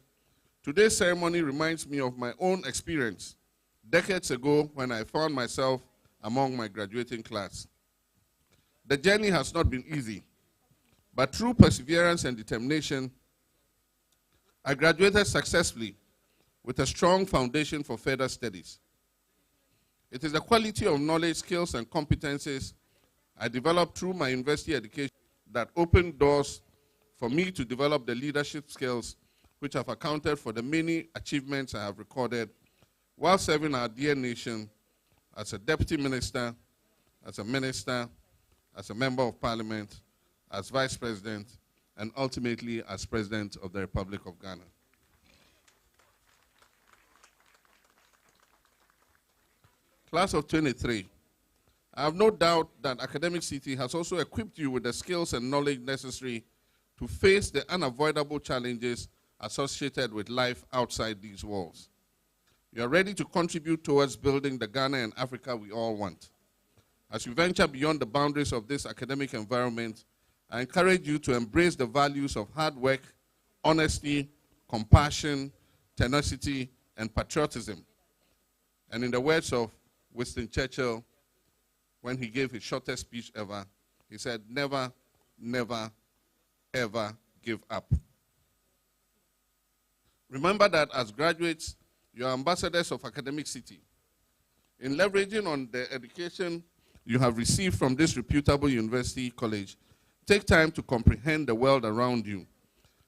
today's ceremony reminds me of my own experience decades ago when I found myself among my graduating class. The journey has not been easy, but through perseverance and determination, I graduated successfully with a strong foundation for further studies. It is the quality of knowledge, skills, and competencies I developed through my university education that opened doors for me to develop the leadership skills which have accounted for the many achievements I have recorded while serving our dear nation as a deputy minister, as a minister, as a member of parliament, as vice president, and ultimately as president of the Republic of Ghana. Class of 23, I have no doubt that Academic City has also equipped you with the skills and knowledge necessary to face the unavoidable challenges associated with life outside these walls. You are ready to contribute towards building the Ghana and Africa we all want. As you venture beyond the boundaries of this academic environment, I encourage you to embrace the values of hard work, honesty, compassion, tenacity, and patriotism. And in the words of Winston Churchill, when he gave his shortest speech ever, he said, never, never, ever give up. Remember that as graduates, you are ambassadors of Academic City. In leveraging on the education you have received from this reputable university college, take time to comprehend the world around you,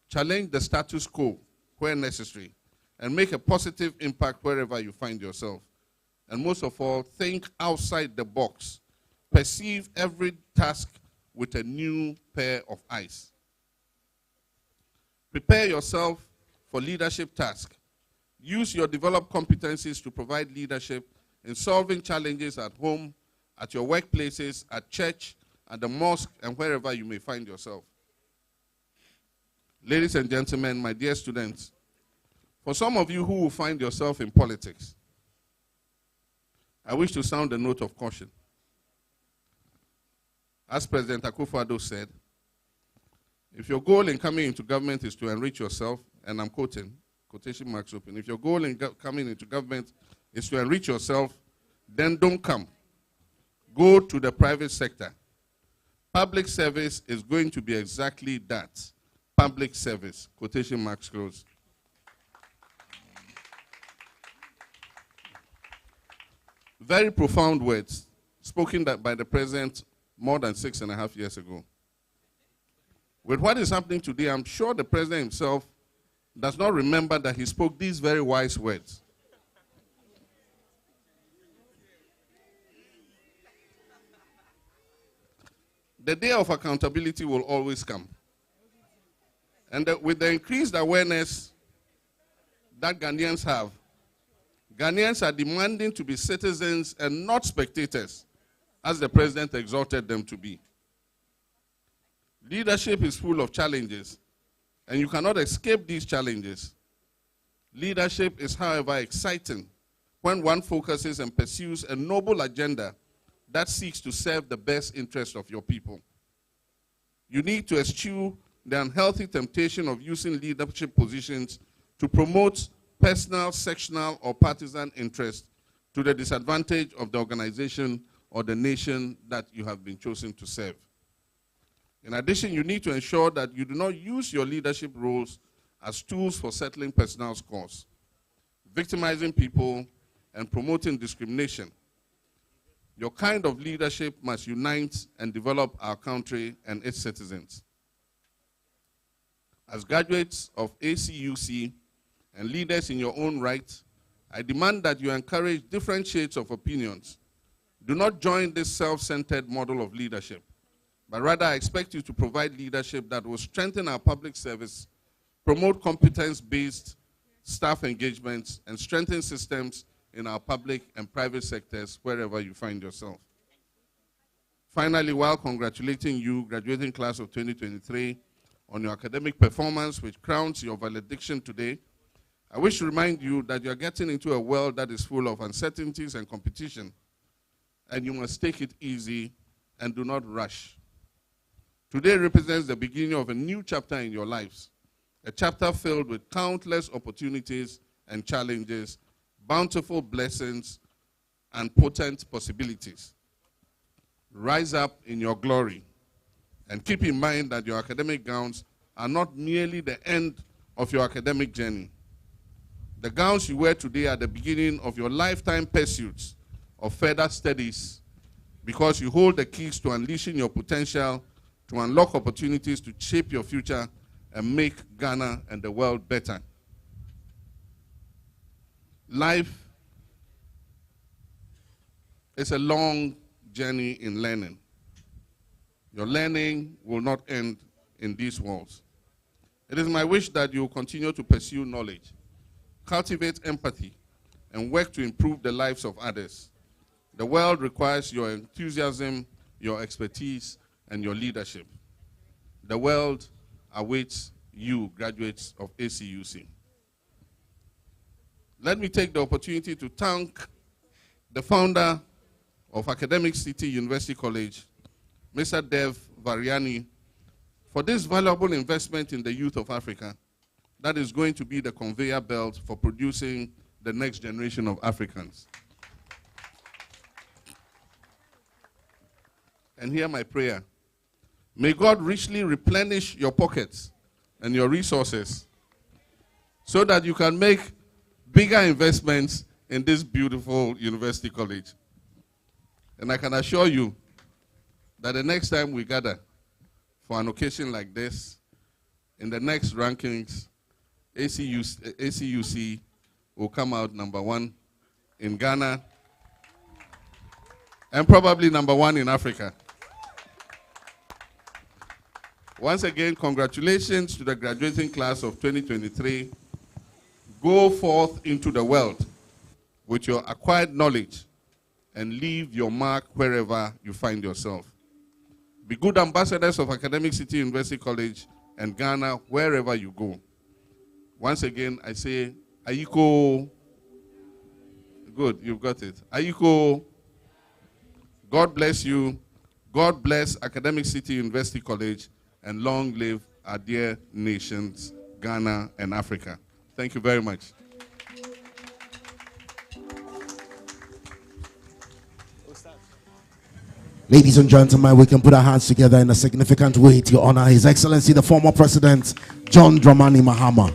challenge the status quo where necessary, and make a positive impact wherever you find yourself. And most of all, think outside the box. Perceive every task with a new pair of eyes. Prepare yourself for leadership tasks. Use your developed competencies to provide leadership in solving challenges at home, at your workplaces, at church, at the mosque, and wherever you may find yourself. Ladies and gentlemen, my dear students, for some of you who will find yourself in politics, I wish to sound a note of caution. As President Akufo-Addo said, if your goal in coming into government is to enrich yourself, and I'm quoting, quotation marks open, if your goal in coming into government is to enrich yourself, then don't come. Go to the private sector. Public service is going to be exactly that. Public service, quotation marks close. Very profound words spoken by the president more than 6.5 years ago. With what is happening today, I'm sure the president himself does not remember that he spoke these very wise words. The day of accountability will always come. And with the increased awareness that Ghanaians have, Ghanaians are demanding to be citizens and not spectators, as the president exhorted them to be. Leadership is full of challenges, and you cannot escape these challenges. Leadership is, however, exciting when one focuses and pursues a noble agenda that seeks to serve the best interest of your people. You need to eschew the unhealthy temptation of using leadership positions to promote personal, sectional, or partisan interests to the disadvantage of the organization or the nation that you have been chosen to serve. In addition, you need to ensure that you do not use your leadership roles as tools for settling personal scores, victimizing people, and promoting discrimination. Your kind of leadership must unite and develop our country and its citizens. As graduates of ACUC and leaders in your own right, I demand that you encourage different shades of opinions. Do not join this self-centered model of leadership, but rather I expect you to provide leadership that will strengthen our public service, promote competence-based staff engagements, and strengthen systems in our public and private sectors wherever you find yourself. Finally, while congratulating you, graduating class of 2023, on your academic performance, which crowns your valediction today, I wish to remind you that you are getting into a world that is full of uncertainties and competition, and you must take it easy and do not rush. Today represents the beginning of a new chapter in your lives, a chapter filled with countless opportunities and challenges, bountiful blessings, and potent possibilities. Rise up in your glory, and keep in mind that your academic gowns are not merely the end of your academic journey. The gowns you wear today are the beginning of your lifetime pursuits of further studies, because you hold the keys to unleashing your potential, to unlock opportunities to shape your future and make Ghana and the world better. Life is a long journey in learning. Your learning will not end in these walls. It is my wish that you will continue to pursue knowledge, cultivate empathy, and work to improve the lives of others. The world requires your enthusiasm, your expertise, and your leadership. The world awaits you, graduates of ACUC. Let me take the opportunity to thank the founder of Academic City University College, Mr. Dev Variani, for this valuable investment in the youth of Africa that is going to be the conveyor belt for producing the next generation of Africans. And hear my prayer. May God richly replenish your pockets and your resources so that you can make bigger investments in this beautiful university college. And I can assure you that the next time we gather for an occasion like this, in the next rankings, ACUC will come out #1 in Ghana and probably #1 in Africa. Once again, congratulations to the graduating class of 2023. Go forth into the world with your acquired knowledge and leave your mark wherever you find yourself. Be good ambassadors of Academic City University College and Ghana wherever you go. Once again, I say, Ayiko. Good, you've got it. Ayiko. God bless you. God bless Academic City University College, and long live our dear nations, Ghana and Africa. Thank you very much.
Ladies and gentlemen, we can put our hands together in a significant way to honor His Excellency, the former President, John Dramani Mahama.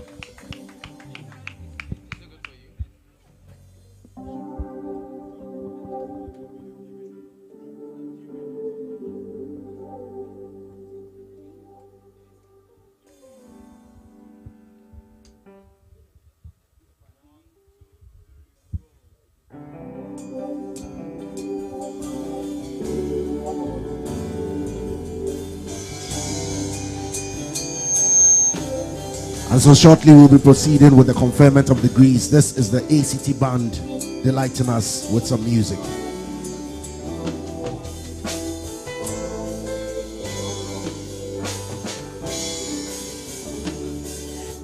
And so shortly we'll be proceeding with the conferment of degrees. This is the ACT band delighting us with some music.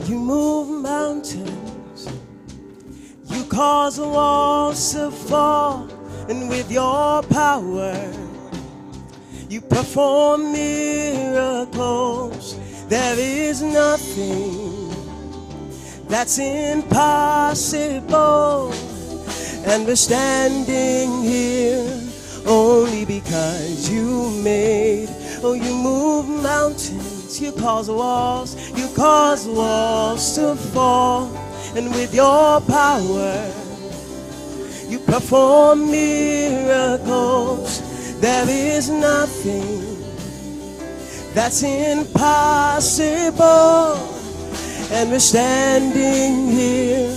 You move mountains, you cause the walls to fall, and with your power you perform miracles. There is nothing that's impossible. And we're standing here only because you made. Oh, you move mountains, you cause walls to fall. And with your power, you perform miracles. There is nothing that's impossible. And we're standing here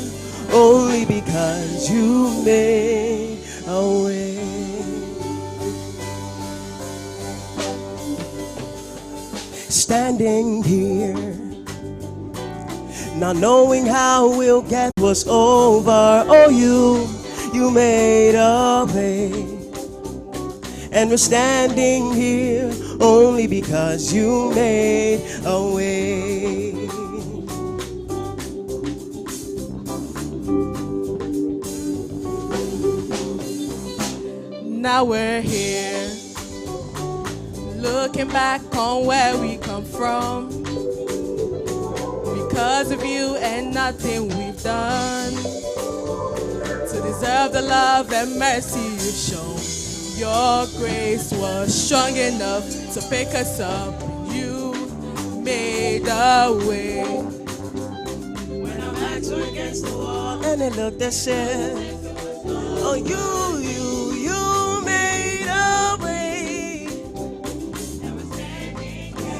only because you made a way. Standing here, not knowing how we'll get what's over. Oh, you made a way. And we're standing here only because you made a way.
Now we're here, looking back on where we come from. Because of you and nothing we've done to deserve the love and mercy you've shown. Your grace was strong enough to pick us up. You made a way.
When our backs were against the wall and it looked as if, oh, you made a way.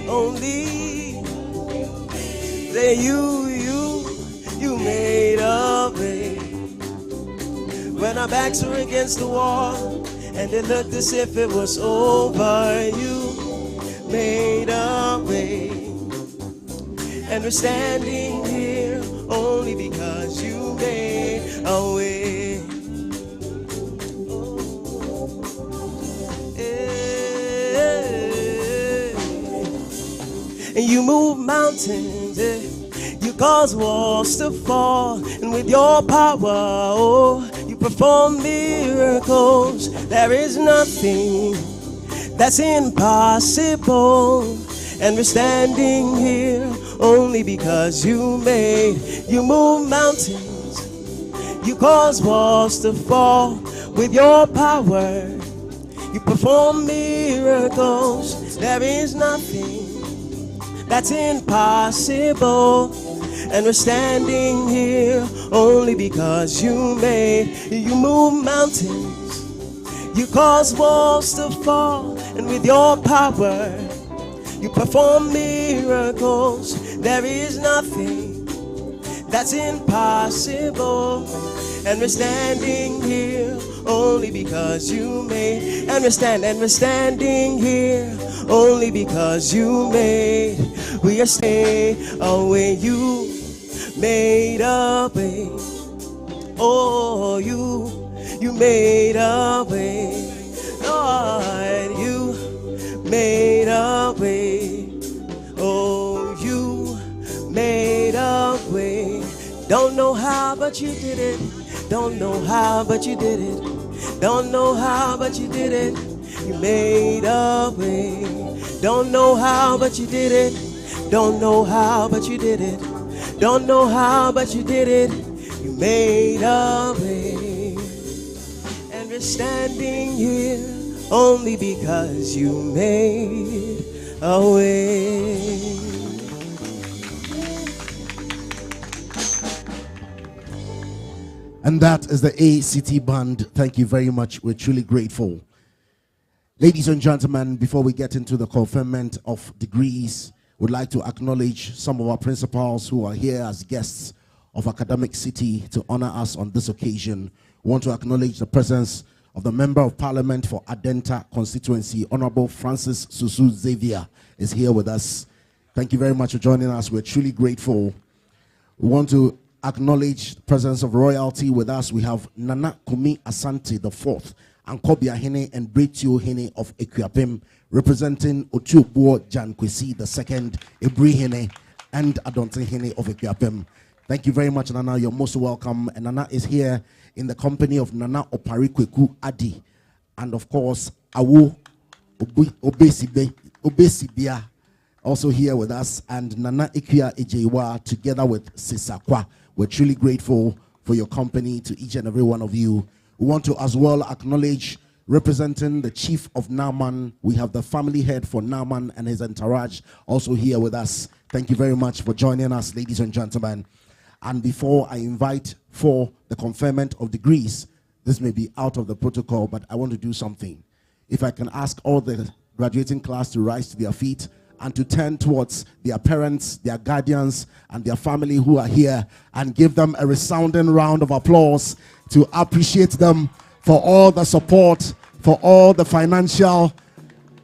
Only that you made a way. When our backs were against the wall and it looked as if it was over, you made a way. And we're standing here only because you made a way. And you move mountains, you cause walls to fall. And with your power, oh, you perform miracles. There is nothing that's impossible. And we're standing here only because you move mountains, you cause walls to fall. With your power, you perform miracles. There is nothing that's impossible. And we're standing here only because you move mountains, you cause walls to fall. And with your power, you perform miracles. There is nothing that's impossible. And we're standing here only because you made. And we're standing here only because you made. We are staying away. You made a way. Oh, you made a way. Lord, you made a way. Oh, you made a way. Don't know how, but you did it. Don't know how, but you did it. Don't know how, but you did it. You made a way. Don't know how, but you did it. Don't know how, but you did it. Don't know how, but you did it. You made a way. And we're standing here only because you made a way.
And that is the ACT Band. Thank you very much. We're truly grateful. Ladies and gentlemen, before we get into the conferment of degrees, we'd like to acknowledge some of our principals who are here as guests of Academic City to honor us on this occasion. We want to acknowledge the presence of the Member of Parliament for Adenta constituency, Honorable Francis Susu Xavier, is here with us. Thank you very much for joining us. We're truly grateful. We want to acknowledge the presence of royalty with us. We have Nana Kumi Asante IV, Ankobia Hene and Bretio Hene of Equiapim, representing Otubuo Jankwesi II, Ebri Hene, and Adonte Hene of Equiapim. Thank you very much, Nana. You're most welcome. And Nana is here in the company of Nana Oparikweku Adi, and of course, Awo Obesibia, also here with us, and Nana Ikia Ejewa, together with Sisakwa. We're truly grateful for your company to each and every one of you. We want to as well acknowledge, representing the chief of Naaman, we have the family head for Naaman and his entourage also here with us. Thank you very much for joining us, ladies and gentlemen. And before I invite for the conferment of degrees, this may be out of the protocol, but I want to do something. If I can ask all the graduating class to rise to their feet and to turn towards their parents, their guardians, and their family who are here, and give them a resounding round of applause to appreciate them for all the support, for all the financial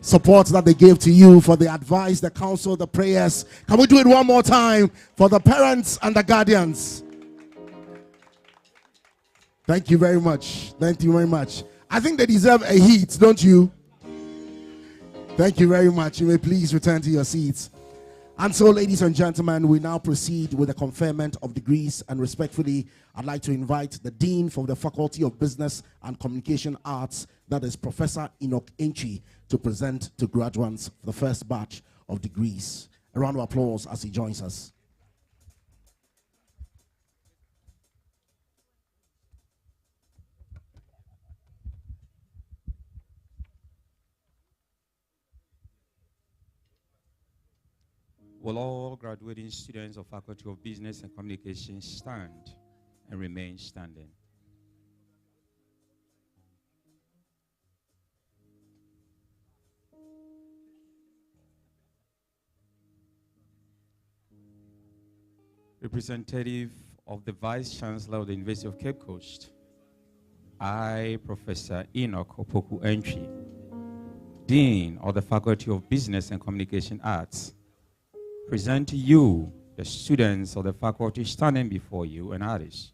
support that they gave to you, for the advice, the counsel, the prayers. Can we do it one more time for the parents and the guardians? Thank you very much. Thank you very much. I think they deserve a heat, don't you? Thank you very much. You may please return to your seats. And so, ladies and gentlemen, we now proceed with the conferment of degrees, and respectfully, I'd like to invite the Dean for the Faculty of Business and Communication Arts, that is Professor Enoch Enchi, to present to graduates for the first batch of degrees. A round of applause as he joins us.
Will all graduating students of Faculty of Business and Communication stand and remain standing? Representative of the Vice Chancellor of the University of Cape Coast, I, Professor Enoch Opoku Enchi, Dean of the Faculty of Business and Communication Arts, present to you the students of the faculty standing before you and others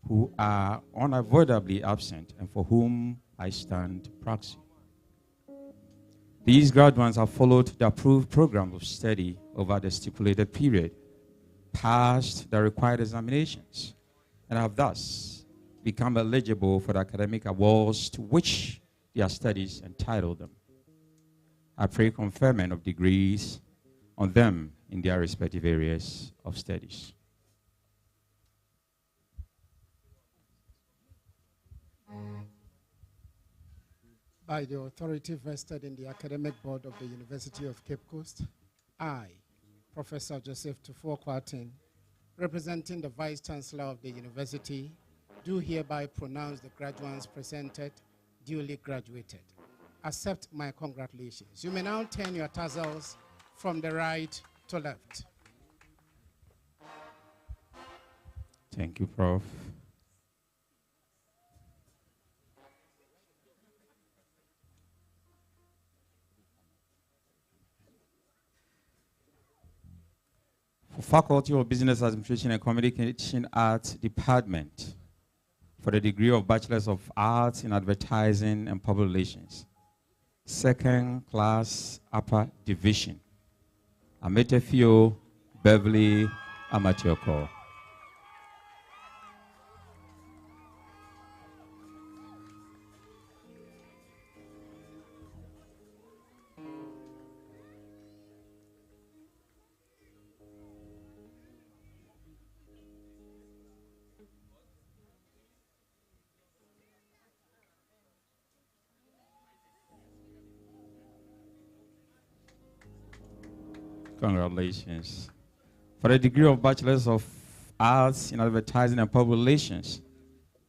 who are unavoidably absent and for whom I stand proxy. These graduates have followed the approved program of study over the stipulated period, passed the required examinations, and have thus become eligible for the academic awards to which their studies entitle them. I pray conferment of degrees on them in their respective areas of studies.
By the authority vested in the Academic Board of the University of Cape Coast, I, Professor Joseph Tufuo-Kwarteng, representing the Vice Chancellor of the University, do hereby pronounce the graduates presented duly graduated. Accept my congratulations. You may now turn your tassels from the right to left.
Thank you, Prof. For Faculty of Business Administration and Communication Arts Department, for the degree of Bachelor's of Arts in Advertising and Public Relations, second class upper division, Ametefio Beverly Amatioko. Congratulations. For the degree of Bachelor's of Arts in Advertising and Public Relations,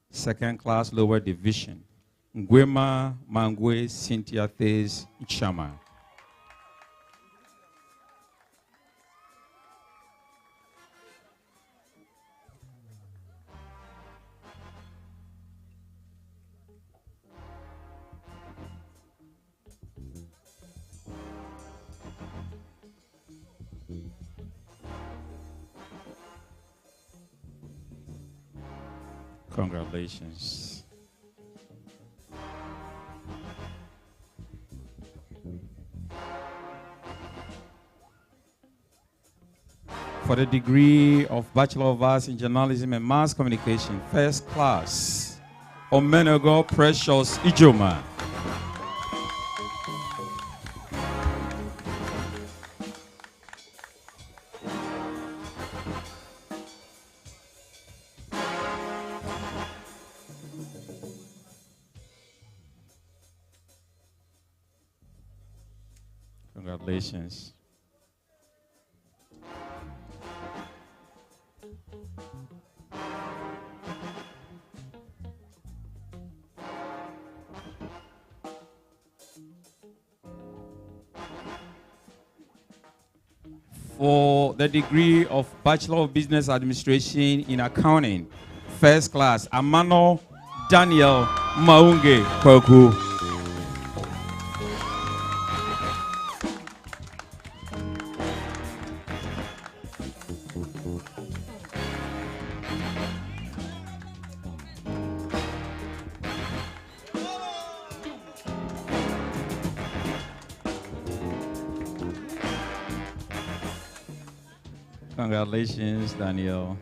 second class lower division, Ngwema Mangwe Cynthia Thes Chama. Congratulations. For the degree of Bachelor of Arts in Journalism and Mass Communication, first class, Omenego Precious Ijoma. Congratulations. For the degree of Bachelor of Business Administration in Accounting, first class, Amano Daniel Maunge Kwaku. Congratulations, Daniel.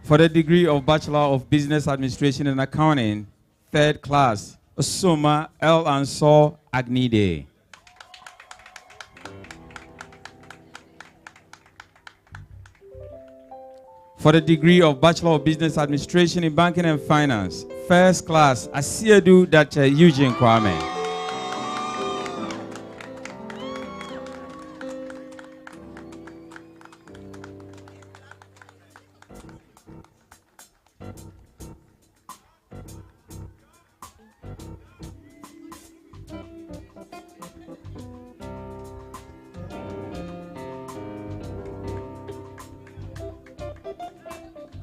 For the degree of Bachelor of Business Administration and Accounting, third class, Osuma El Ansor Agnide. For the degree of Bachelor of Business Administration in Banking and Finance, first class, Asiedu Dr. Eugene Kwame.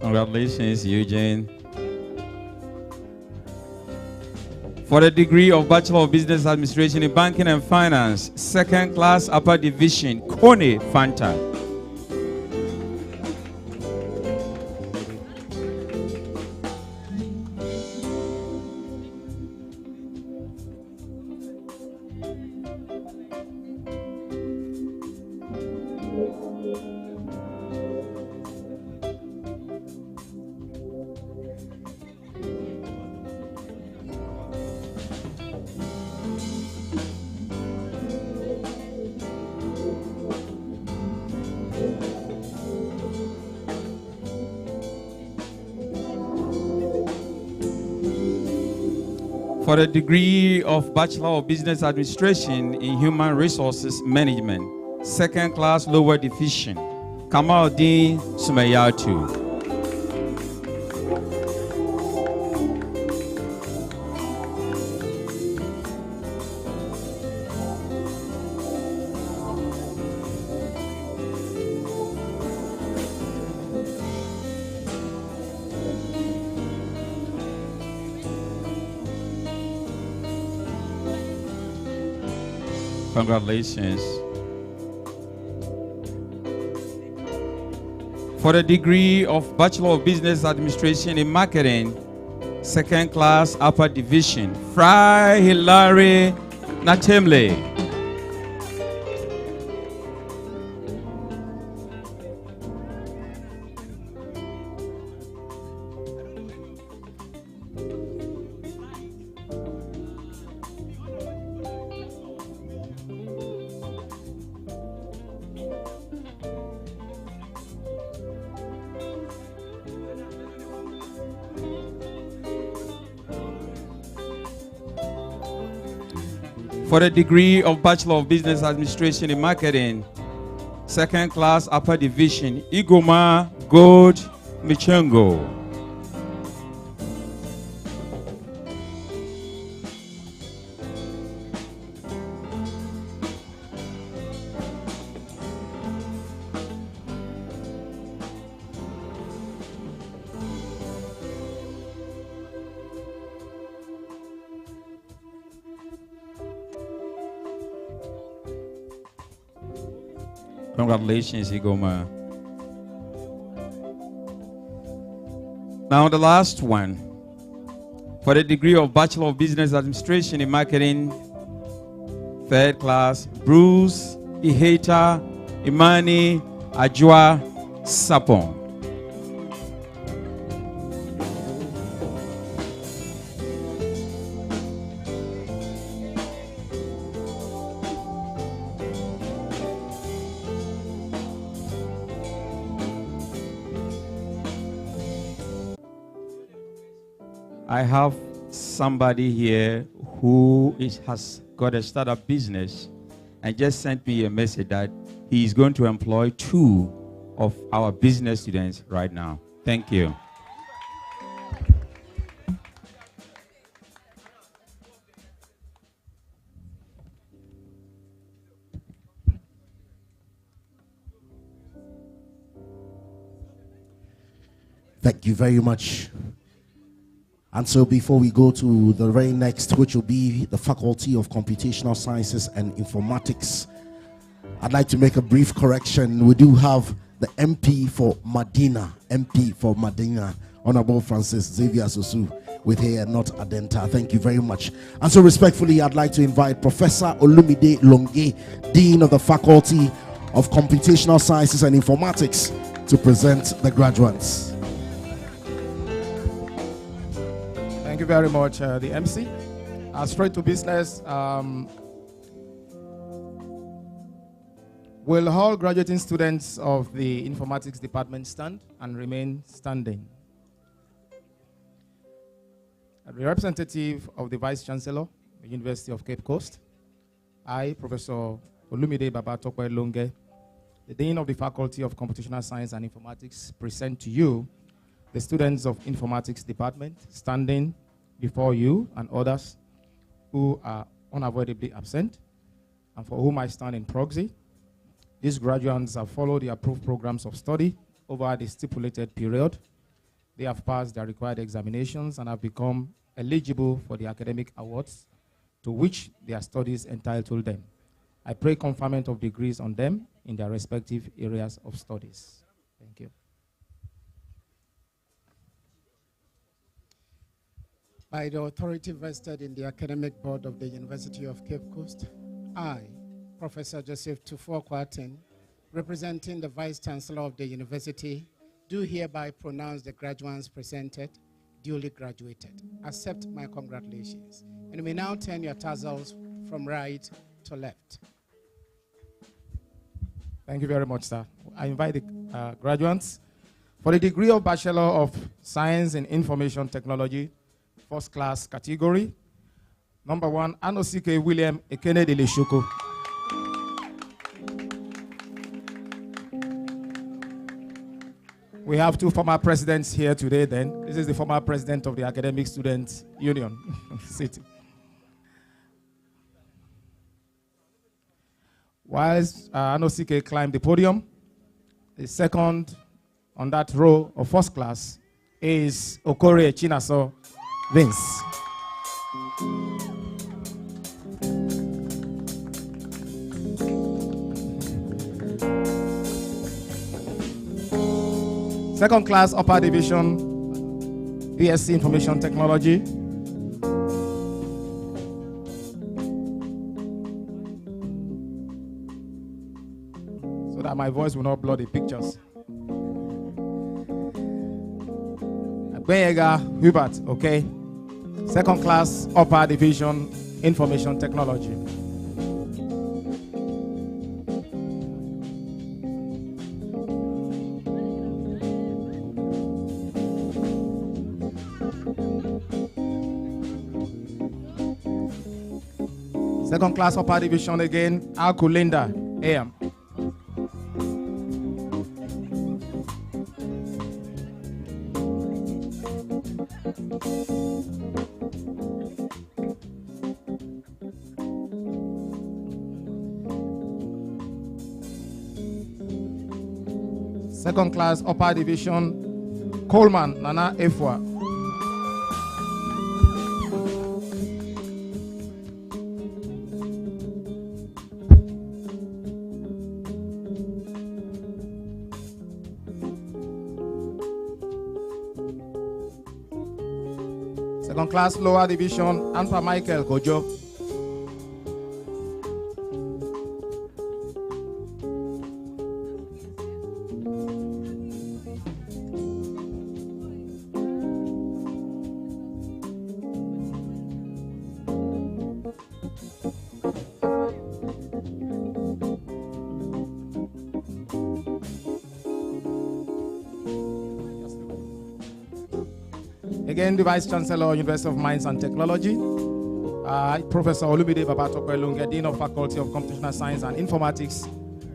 Congratulations, Eugene. For the degree of Bachelor of Business Administration in Banking and Finance, second class upper division, Kone Fanta. For the degree of Bachelor of Business Administration in Human Resources Management, second class lower division, Kamaldeen Sumayatu. Congratulations. For the degree of Bachelor of Business Administration in Marketing, second class upper division, Fry Hilary Natemle. For the degree of Bachelor of Business Administration in Marketing, second class upper division, Igoma Gold Michengo. Congratulations, Igoma. Now the last one. For the degree of Bachelor of Business Administration in Marketing, third class, Bruce Iheta Imani Ajwa Sapon. I have somebody here who has got a startup business and just sent me a message that he is going to employ 2 of our business students right now. Thank you.
Thank you very much. And so before we go to the very next, which will be the Faculty of Computational Sciences and Informatics, I'd like to make a brief correction. We do have the MP for Medina, Honorable Francis Xavier Sosu, with here, not Adenta. Thank you very much. And so respectfully, I'd like to invite Professor Olumide Longe, Dean of the Faculty of Computational Sciences and Informatics, to present the graduates.
Thank you very much, the MC. Straight to business. Will all graduating students of the informatics department stand and remain standing? The representative of the Vice Chancellor, the University of Cape Coast, I, Professor Olumide Babatokwe Longe, the Dean of the Faculty of Computational Science and Informatics, present to you the students of Informatics Department standing before you and others who are unavoidably absent and for whom I stand in proxy. These graduates have followed the approved programs of study over the stipulated period. They have passed their required examinations and have become eligible for the academic awards to which their studies entitle them. I pray conferment of degrees on them in their respective areas of studies. Thank you.
By the authority vested in the Academic Board of the University of Cape Coast, I, Professor Joseph Tufo-Kwarteng, representing the Vice Chancellor of the University, do hereby pronounce the graduates presented duly graduated. Accept my congratulations. And you may now turn your tassels from right to left.
Thank you very much, sir. I invite the graduates for the degree of Bachelor of Science in Information Technology, first class category. Number 1, Anosike William Ekenedi Leshuko. We have 2 former presidents here today then. This is the former president of the Academic Students Union City. Whilst Anosike climbed the podium, the second on that row of first class is Okore Chinaso Vince. Second class upper division, BSc Information Technology. So that my voice will not blur the pictures. Benega Hubert, okay. Second class upper division, Information Technology. Second class upper division again, Alkulinda AM. Second class upper division, Coleman Nana Efwa. Second class lower division, Anpa Michael Kojo. Again, the Vice Chancellor, University of Mines and Technology, Professor Olumide Babatokwe-Lunge, Dean of Faculty of Computational Science and Informatics,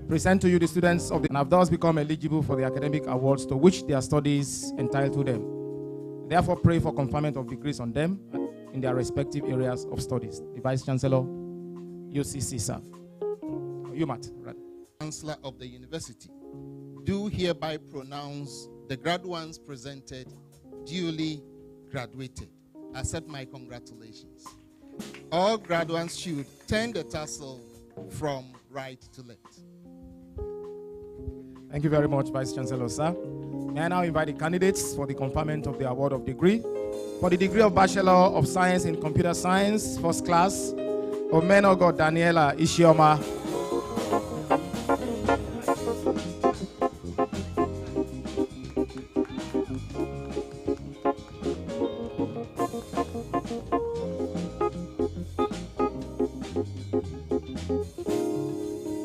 present to you the students of the and have thus become eligible for the academic awards to which their studies entitle them. Therefore, pray for conferment of degrees on them in their respective areas of studies. The Vice Chancellor, UCC, sir. You, Matt. Right.
Chancellor of the university, do hereby pronounce the graduates presented duly graduated. Accept my congratulations. All graduates should turn the tassel from right to left.
Thank you very much, Vice Chancellor, sir. May I now invite the candidates for the conferment of the award of degree. For the degree of Bachelor of Science in Computer Science, first class, Omenogo Daniela Ishioma.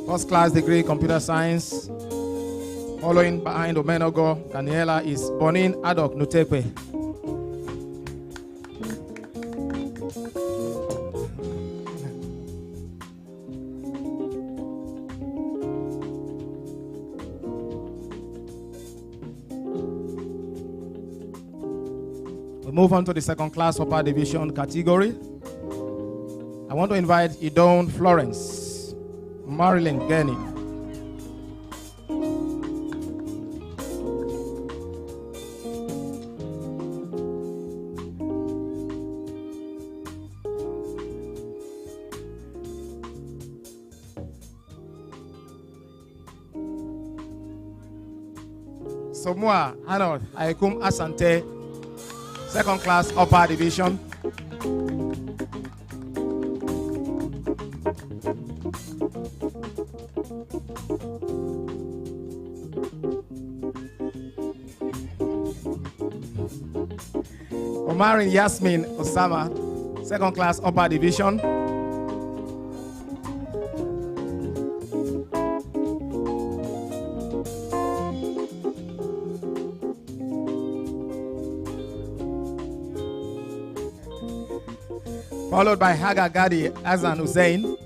First class degree, Computer Science. Following behind Omenogo Daniela is Bonin Adok Nutepe. We move on to the second class upper division category. I want to invite Idone Florence, Marilyn Gurney. Somua Hanod Aikum Asante, second class upper division. Omarin Yasmin Osama, second class upper division. Followed by Haga Gadi Azan Hussein.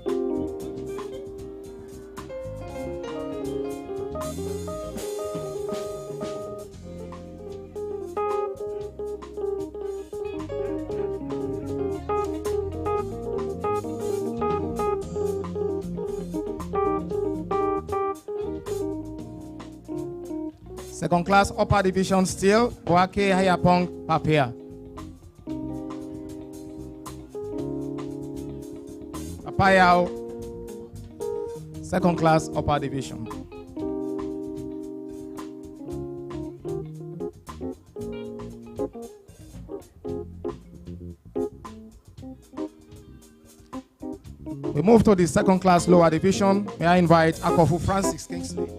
Second class upper division still, Wake Hayapong Papia. Papayao, second class upper division. We move to the second class lower division. May I invite Akofu Francis Kingsley.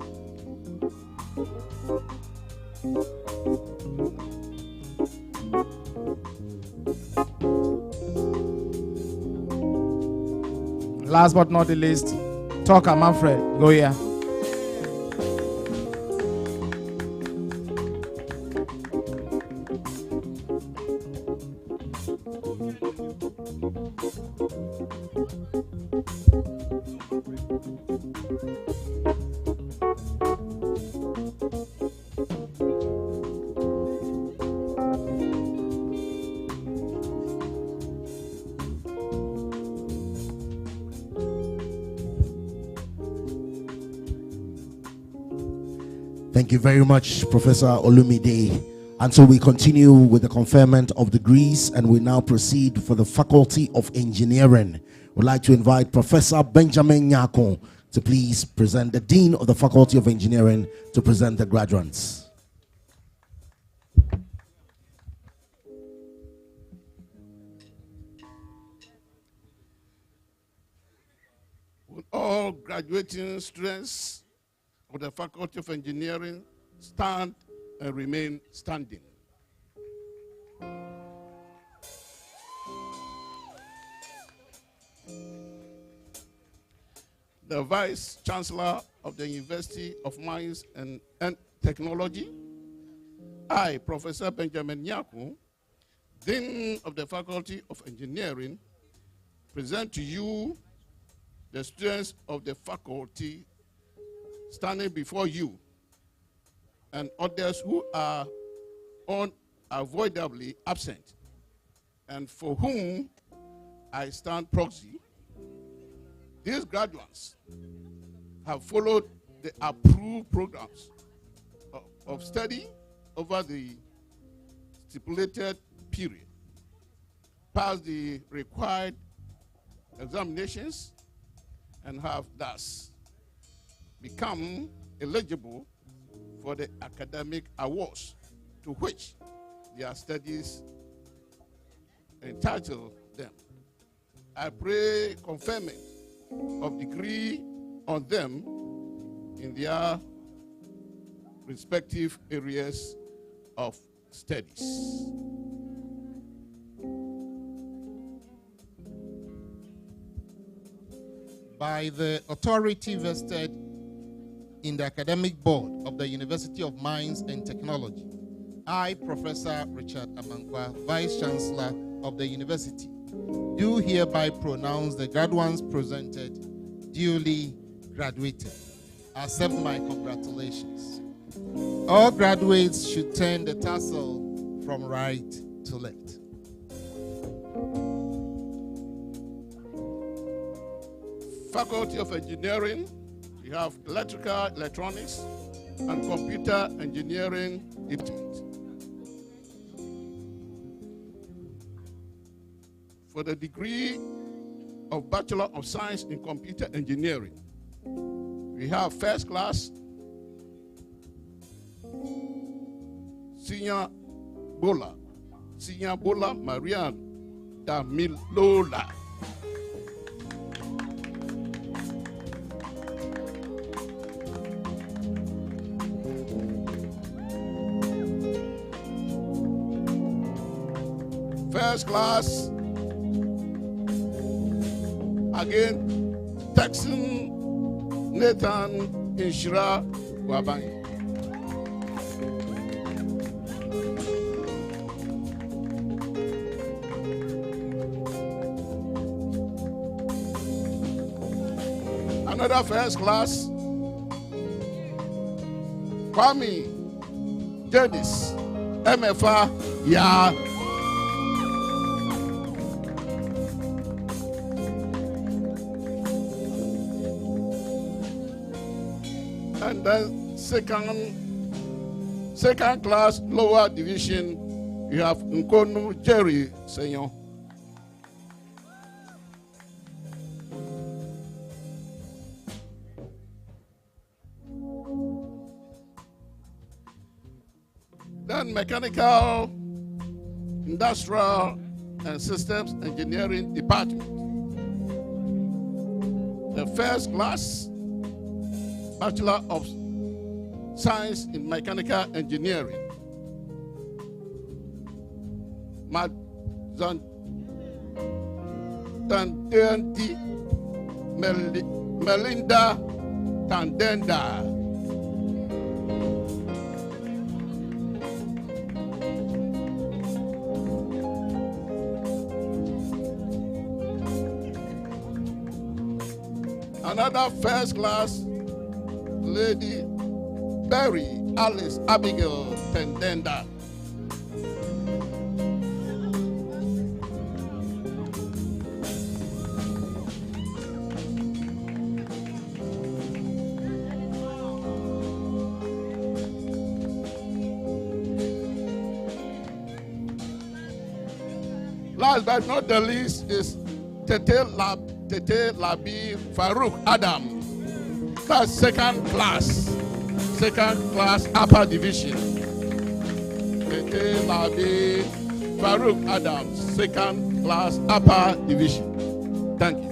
Last but not the least, Talker Manfred Goya.
Thank you very much, Professor Olumide. And so we continue with the conferment of degrees, and we now proceed for the Faculty of Engineering. We'd like to invite Professor Benjamin Nyako to please present, the Dean of the Faculty of Engineering, to present the graduates.
Will all graduating students of the Faculty of Engineering stand and remain standing? The Vice Chancellor of the University of Mines and Technology, I, Professor Benjamin Nyako, Dean of the Faculty of Engineering, present to you the students of the faculty standing before you and others who are unavoidably absent and for whom I stand proxy. These graduates have followed the approved programs of study over the stipulated period, passed the required examinations, and have thus become eligible for the academic awards to which their studies entitle them. I pray conferment of degree on them in their respective areas of studies.
By the authority vested in the Academic Board of the University of Mines and Technology, I, Professor Richard Amankwa, Vice Chancellor of the University, do hereby pronounce the graduates presented duly graduated. Accept my congratulations. All graduates should turn the tassel from right to left.
Faculty of Engineering, we have Electrical, Electronics, and Computer Engineering Department. For the degree of Bachelor of Science in Computer Engineering, we have first class, Senior Bola Marian Damilola. First class, again, Texan Nathan Inshira Wabang. Another first class, Kwame Dennis MFA Ya. And then second class lower division, you have Nkonu Jerry Senyor. Then mechanical, industrial, and systems engineering department. The first class, Bachelor of Science in Mechanical Engineering. Melinda Tandenda. Another first class, Lady Berry Alice Abigail Tendenda. Last but not the least is Tete Labi Farouk Adam. That's second class upper division. Tete Labi Farouk Adam, second class upper division. Thank you.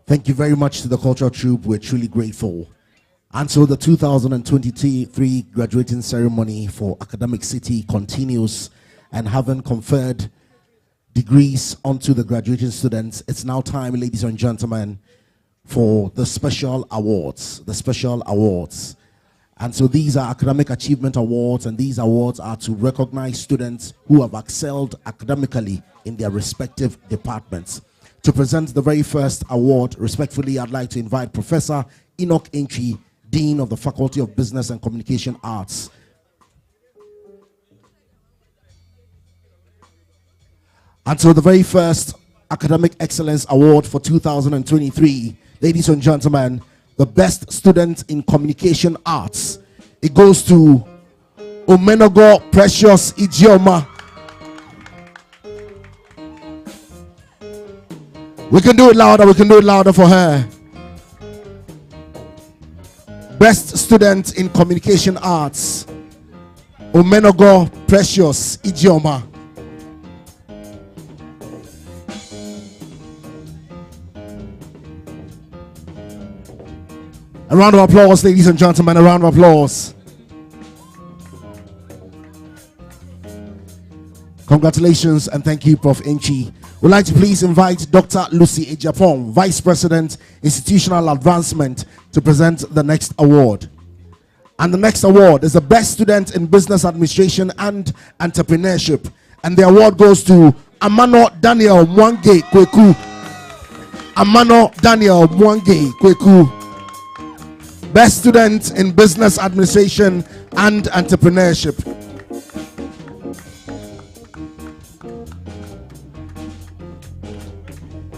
Thank you very much to the cultural troupe. We're truly grateful. And so the 2023 graduating ceremony for Academic City continues, and having conferred degrees onto the graduating students, it's now time, ladies and gentlemen, for the special awards. And so these are academic achievement awards, and these awards are to recognize students who have excelled academically in their respective departments. To present the very first award, respectfully, I'd like to invite Professor Enoch Entry, Dean of the Faculty of Business and Communication Arts. And so the very first Academic Excellence Award for 2023, ladies and gentlemen, the best student in communication arts, it goes to Omenogo Precious Ijeoma. We can do it louder for her. Best student in communication arts, Omenogo Precious Ijeoma. A round of applause, ladies and gentlemen, a round of applause. Congratulations and thank you, Prof. Enchi. We'd like to please invite Dr. Lucy Ejapong, Vice President, Institutional Advancement, to present the next award. And the next award is the Best Student in Business Administration and Entrepreneurship. And the award goes to Amano Daniel Mwange Kweku. Amano Daniel Mwange Kweku. Best Student in Business Administration and Entrepreneurship.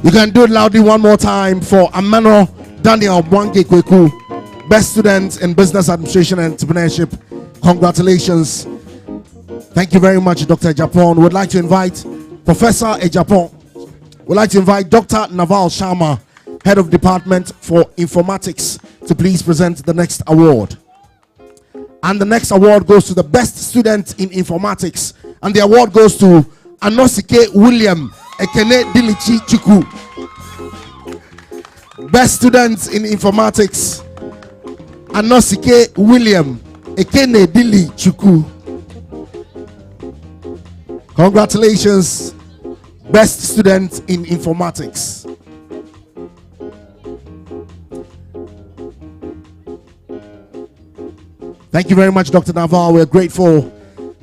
You can do it loudly one more time for Amano Daniel Mwange Kweku, Best Student in Business Administration and Entrepreneurship. Congratulations. Thank you very much, Dr. Ejapong. We'd like to invite Professor Ejapong. We'd like to invite Dr. Naval Sharma, Head of Department for Informatics, to please present the next award. And the next award goes to the Best Student in Informatics. And the award goes to Anosike William Ekene Dilichi Chuku. Best Student in Informatics, Anosike William Ekene Dili Chuku. Congratulations, Best Student in Informatics. Thank you very much, Dr. Naval. We're grateful.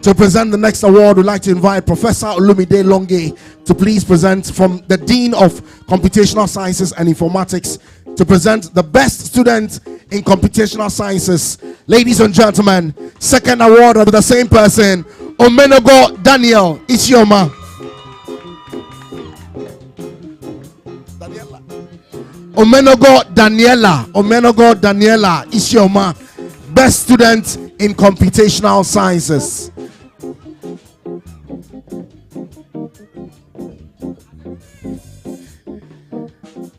To present the next award, we'd like to invite Professor Olumide Longe to please present, from the Dean of Computational Sciences and Informatics, to present the Best Student in Computational Sciences. Ladies and gentlemen, second award of the same person, Omenogo Daniel Isioma. Omenogo Daniela Isioma, Best Student in Computational Sciences.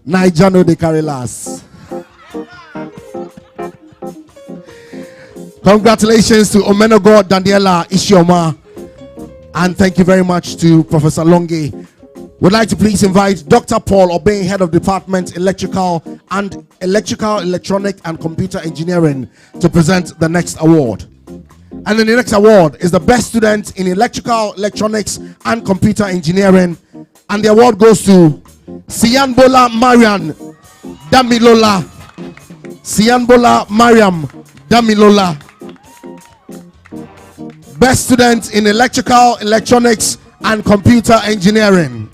Naijano de Carilas. Congratulations to Omenogo Daniela Isioma, and thank you very much to Professor Longe. We'd like to please invite Dr. Paul Obey, Head of Department Electrical, Electronic and Computer Engineering, to present the next award. And then the next award is the Best Student in Electrical, Electronics and Computer Engineering, and the award goes to Sianbola Mariam Damilola. Sianbola Mariam Damilola. Best Student in Electrical, Electronics and Computer Engineering.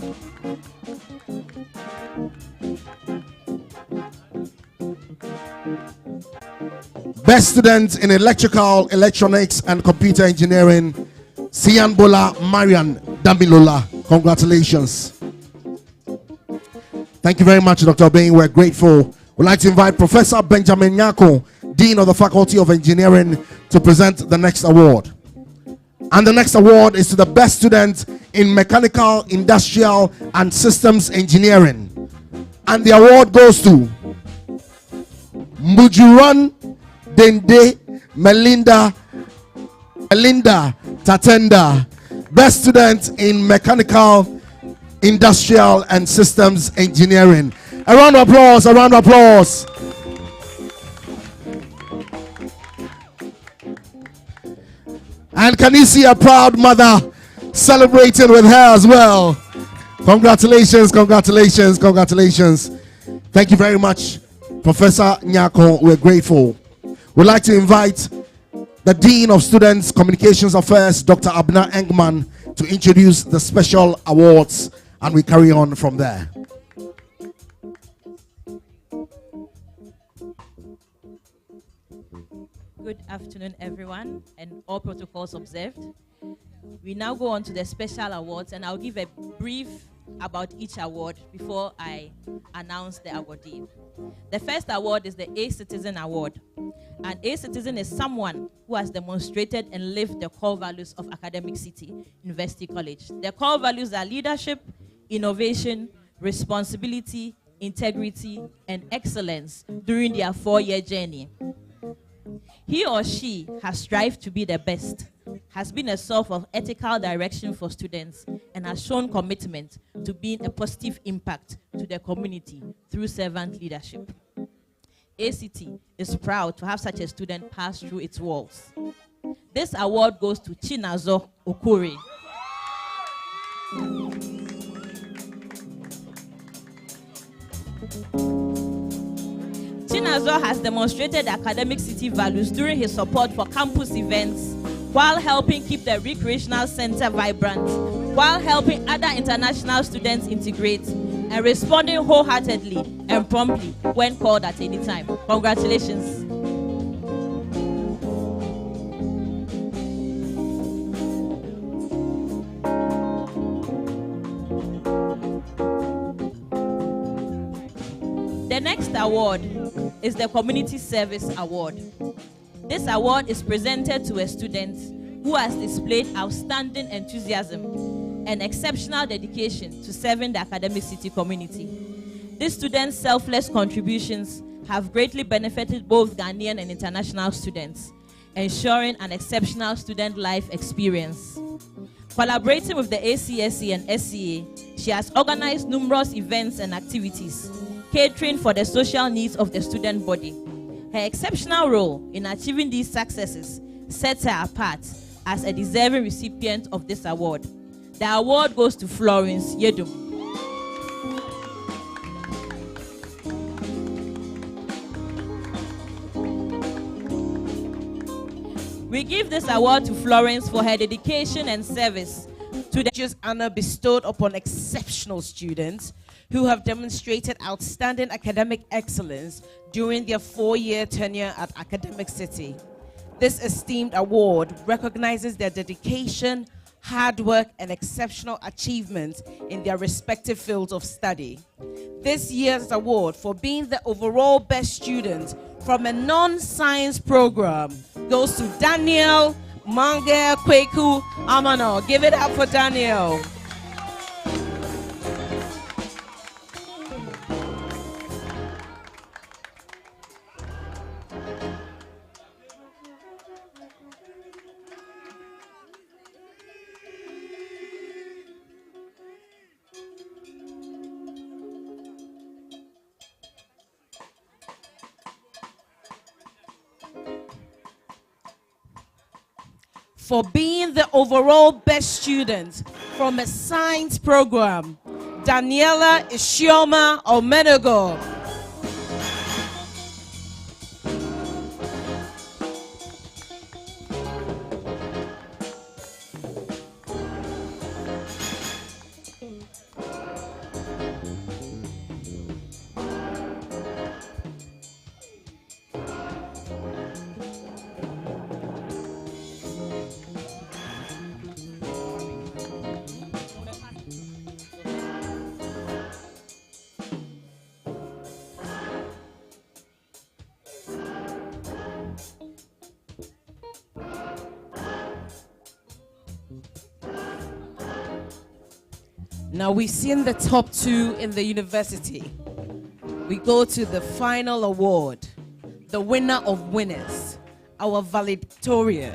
Best Student in Electrical, Electronics and Computer Engineering, Sianbola Mariam Damilola. Congratulations. Thank you very much, Dr. Bain. We're grateful. We'd like to invite Professor Benjamin Nyako, Dean of the Faculty of Engineering, to present the next award. And the next award is to the best student in Mechanical, Industrial, and Systems Engineering. And the award goes to Mujuran Dende Melinda Tatenda, best student in Mechanical, Industrial, and Systems Engineering. A round of applause, a round of applause. And can you see a proud mother celebrating with her as well? Congratulations, congratulations, congratulations. Thank you very much, Professor Nyako. We're grateful. We'd like to invite the Dean of Students Communications Affairs, Dr. Abner Engman, to introduce the special awards, and we carry on from there.
Good afternoon, everyone, and all protocols observed. We now go on to the special awards, and I'll give a brief about each award before I announce the awardee. The first award is the A Citizen Award. An A Citizen is someone who has demonstrated and lived the core values of Academic City University College. The core values are leadership, innovation, responsibility, integrity, and excellence during their 4-year journey. He or she has strived to be the best, has been a source of ethical direction for students, and has shown commitment to being a positive impact to the community through servant leadership. ACT is proud to have such a student pass through its walls. This award goes to Chinazo Okuri. Chinazo has demonstrated Academic City values during his support for campus events, while helping keep the recreational center vibrant, while helping other international students integrate, and responding wholeheartedly and promptly when called at any time. Congratulations. The next award is the Community Service Award. This award is presented to a student who has displayed outstanding enthusiasm and exceptional dedication to serving the Academic City community. This student's selfless contributions have greatly benefited both Ghanaian and international students, ensuring an exceptional student life experience. Collaborating with the ACSE and SCA, she has organized numerous events and activities, catering for the social needs of the student body. Her exceptional role in achieving these successes sets her apart as a deserving recipient of this award. The award goes to Florence Yedum. We give this award to Florence for her dedication and service to the honor bestowed upon exceptional students who have demonstrated outstanding academic excellence during their 4-year tenure at Academic City. This esteemed award recognizes their dedication, hard work, and exceptional achievements in their respective fields of study. This year's award for being the overall best student from a non-science program goes to Daniel Mange Kweku Amano. Give it up for Daniel. For being the overall best student from a science program, Daniela Ishioma Omenego.
Now we've seen the top two in the university. We go to the final award, the winner of winners, our valedictorian.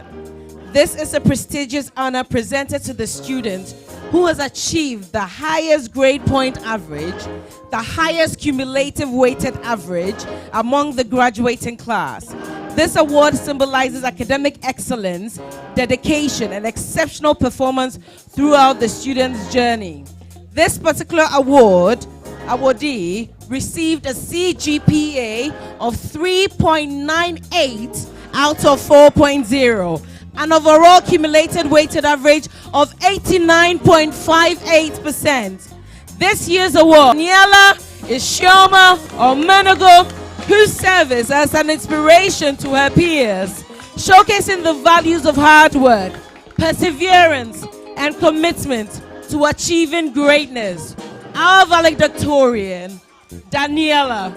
This is a prestigious honor presented to the student who has achieved the highest grade point average, the highest cumulative weighted average among the graduating class. This award symbolizes academic excellence, dedication, and exceptional performance throughout the student's journey. This particular awardee received a CGPA of 3.98 out of 4.0, an overall cumulated weighted average of 89.58%. This year's award, Daniela Isioma Omenago, whose service as an inspiration to her peers, showcasing the values of hard work, perseverance, and commitment to achieving greatness. Our valedictorian, Daniela.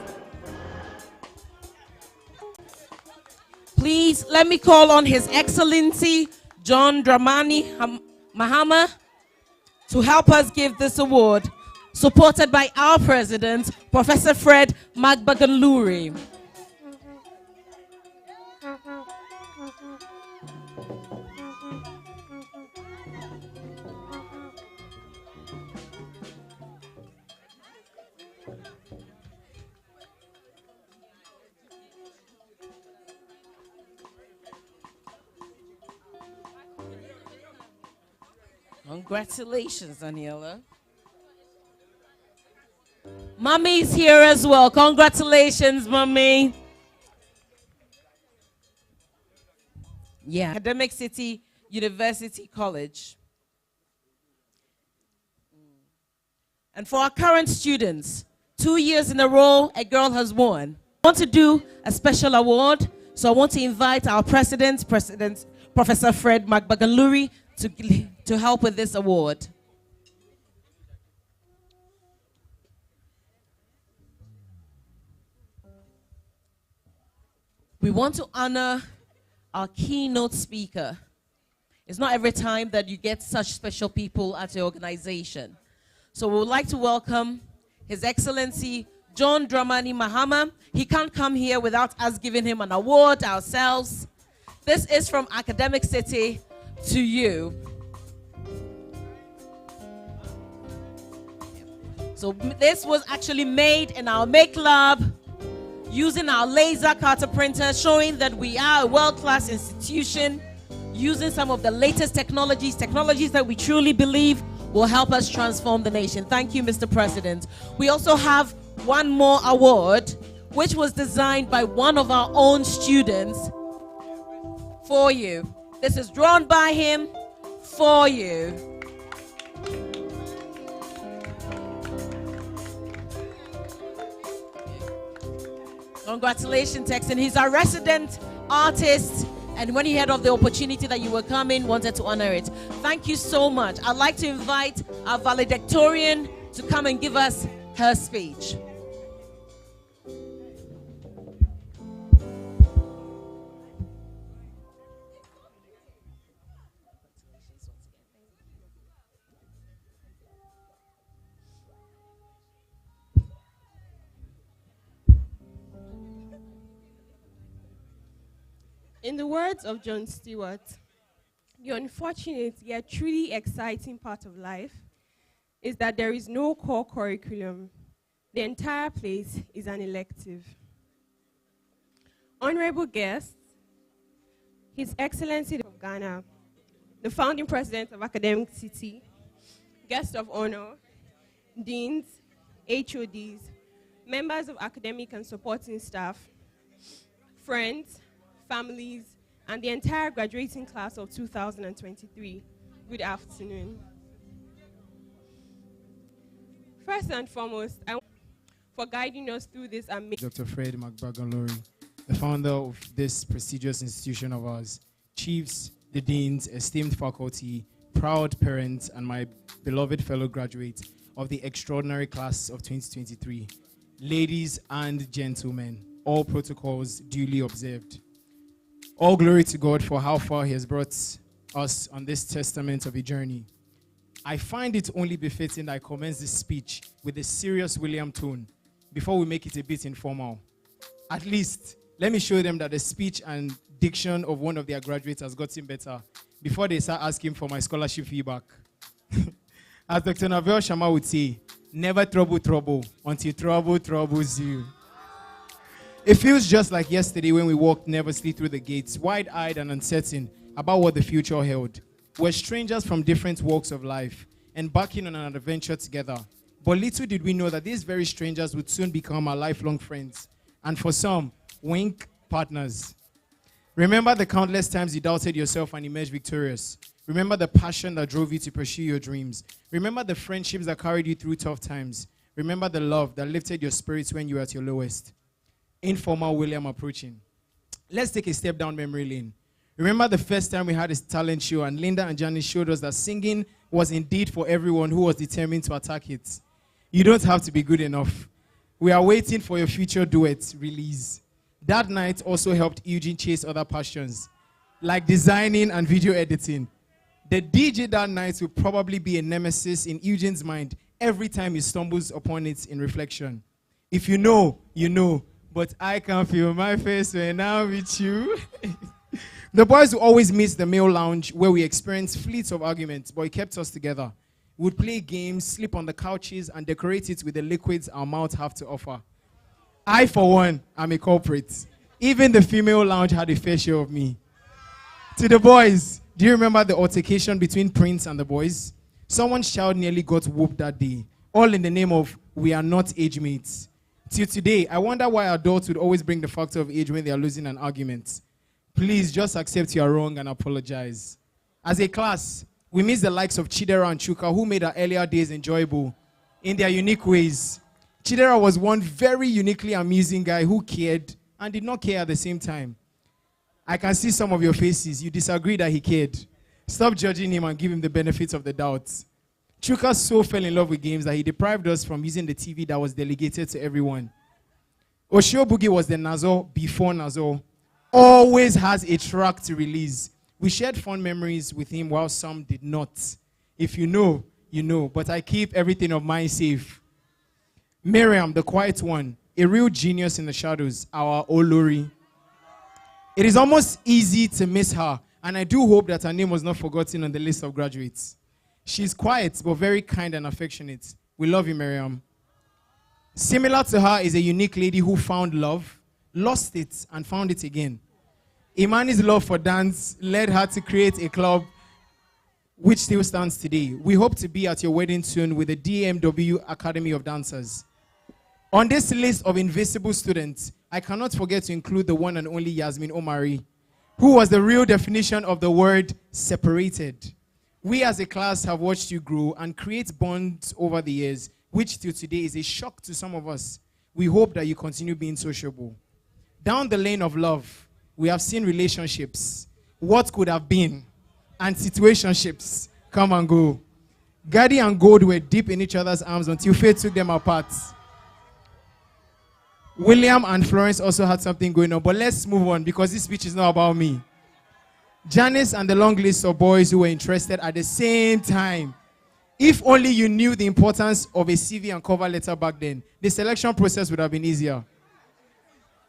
Please let me call on His Excellency John Dramani Mahama to help us give this award, supported by our President, Professor Fred Magbaganluri. Congratulations, Daniela. Mommy's here as well. Congratulations, Mommy. Yeah, Academic City University College. And for our current students, 2 years in a row, a girl has won. I want to do a special award, so I want to invite our President Professor Fred Magbaganluri, to help with this award. We want to honor our keynote speaker. It's not every time that you get such special people at your organization. So we would like to welcome His Excellency John Dramani Mahama. He can't come here without us giving him an award ourselves. This is from Academic City to you. So this was actually made in our Make Lab using our laser cutter printer, showing that we are a world-class institution, using some of the latest technologies that we truly believe will help us transform the nation. Thank you, Mr. President. We also have one more award, which was designed by one of our own students for you. This is drawn by him for you. Congratulations, Texan. He's our resident artist, and when he heard of the opportunity that you were coming, wanted to honor it. Thank you so much. I'd like to invite our valedictorian to come and give us her speech.
In the words of John Stewart, the unfortunate yet truly exciting part of life is that there is no core curriculum. The entire place is an elective. Honorable guests, His Excellency of Ghana, the founding president of Academic City, guests of honor, deans, HODs, members of academic and supporting staff, friends, families, and the entire graduating class of 2023. Good afternoon. First and foremost, I want to thank for guiding us through this amazing.
Dr. Fred Magbaganluri, the founder of this prestigious institution of ours, chiefs, the deans, esteemed faculty, proud parents, and my beloved fellow graduates of the extraordinary class of 2023. Ladies and gentlemen, all protocols duly observed. All glory to God for how far He has brought us on this testament of a journey. I find it only befitting that I commence this speech with a serious William tone before we make it a bit informal. At least, let me show them that the speech and diction of one of their graduates has gotten better before they start asking for my scholarship feedback. As Dr. Navel Shama would say, never trouble until trouble troubles you. It feels just like yesterday when we walked nervously through the gates, wide-eyed and uncertain about what the future held. We're strangers from different walks of life, embarking on an adventure together. But little did we know that these very strangers would soon become our lifelong friends, and for some, wink, partners. Remember the countless times you doubted yourself and emerged victorious. Remember the passion that drove you to pursue your dreams. Remember the friendships that carried you through tough times. Remember the love that lifted your spirits when you were at your lowest. Informal William approaching. Let's take a step down memory lane. Remember the first time we had a talent show and Linda and Janice showed us that singing was indeed for everyone who was determined to attack it. You don't have to be good enough. We are waiting for your future duet release. That night also helped Eugene chase other passions, like designing and video editing. The DJ that night will probably be a nemesis in Eugene's mind every time he stumbles upon it in reflection. If you know, you know, but I can feel my face when I'm with you. The boys will always miss the male lounge where we experienced fleets of arguments, but it kept us together. We would play games, sleep on the couches, and decorate it with the liquids our mouths have to offer. I, for one, am a culprit. Even the female lounge had a fair share of me. To the boys, do you remember the altercation between Prince and the boys? Someone's child nearly got whooped that day, all in the name of we are not age mates. Till today, I wonder why adults would always bring the factor of age when they are losing an argument. Please just accept you are wrong and apologize. As a class, we miss the likes of Chidera and Chuka, who made our earlier days enjoyable in their unique ways. Chidera was one very uniquely amusing guy who cared and did not care at the same time. I can see some of your faces. You disagree that he cared. Stop judging him and give him the benefits of the doubt. Chuka so fell in love with games that he deprived us from using the TV that was delegated to everyone. Oshio Boogie was the Nazo before Nazo. Always has a track to release. We shared fond memories with him while some did not. If you know, you know. But I keep everything of mine safe. Miriam, the quiet one, a real genius in the shadows, our Olori. It is almost easy to miss her, and I do hope that her name was not forgotten on the list of graduates. She's quiet, but very kind and affectionate. We love you, Miriam. Similar to her is a unique lady who found love, lost it, and found it again. Imani's love for dance led her to create a club which still stands today. We hope to be at your wedding soon with the DMW Academy of Dancers. On this list of invisible students, I cannot forget to include the one and only Yasmin Omari, who was the real definition of the word separated. We as a class have watched you grow and create bonds over the years, which till today is a shock to some of us. We hope that you continue being sociable. Down the lane of love, we have seen relationships, what could have been, and situationships come and go. Gadi and Gold were deep in each other's arms until fate took them apart. William and Florence also had something going on, but let's move on because this speech is not about me. Janice and the long list of boys who were interested at the same time. If only you knew the importance of a CV and cover letter back then, the selection process would have been easier.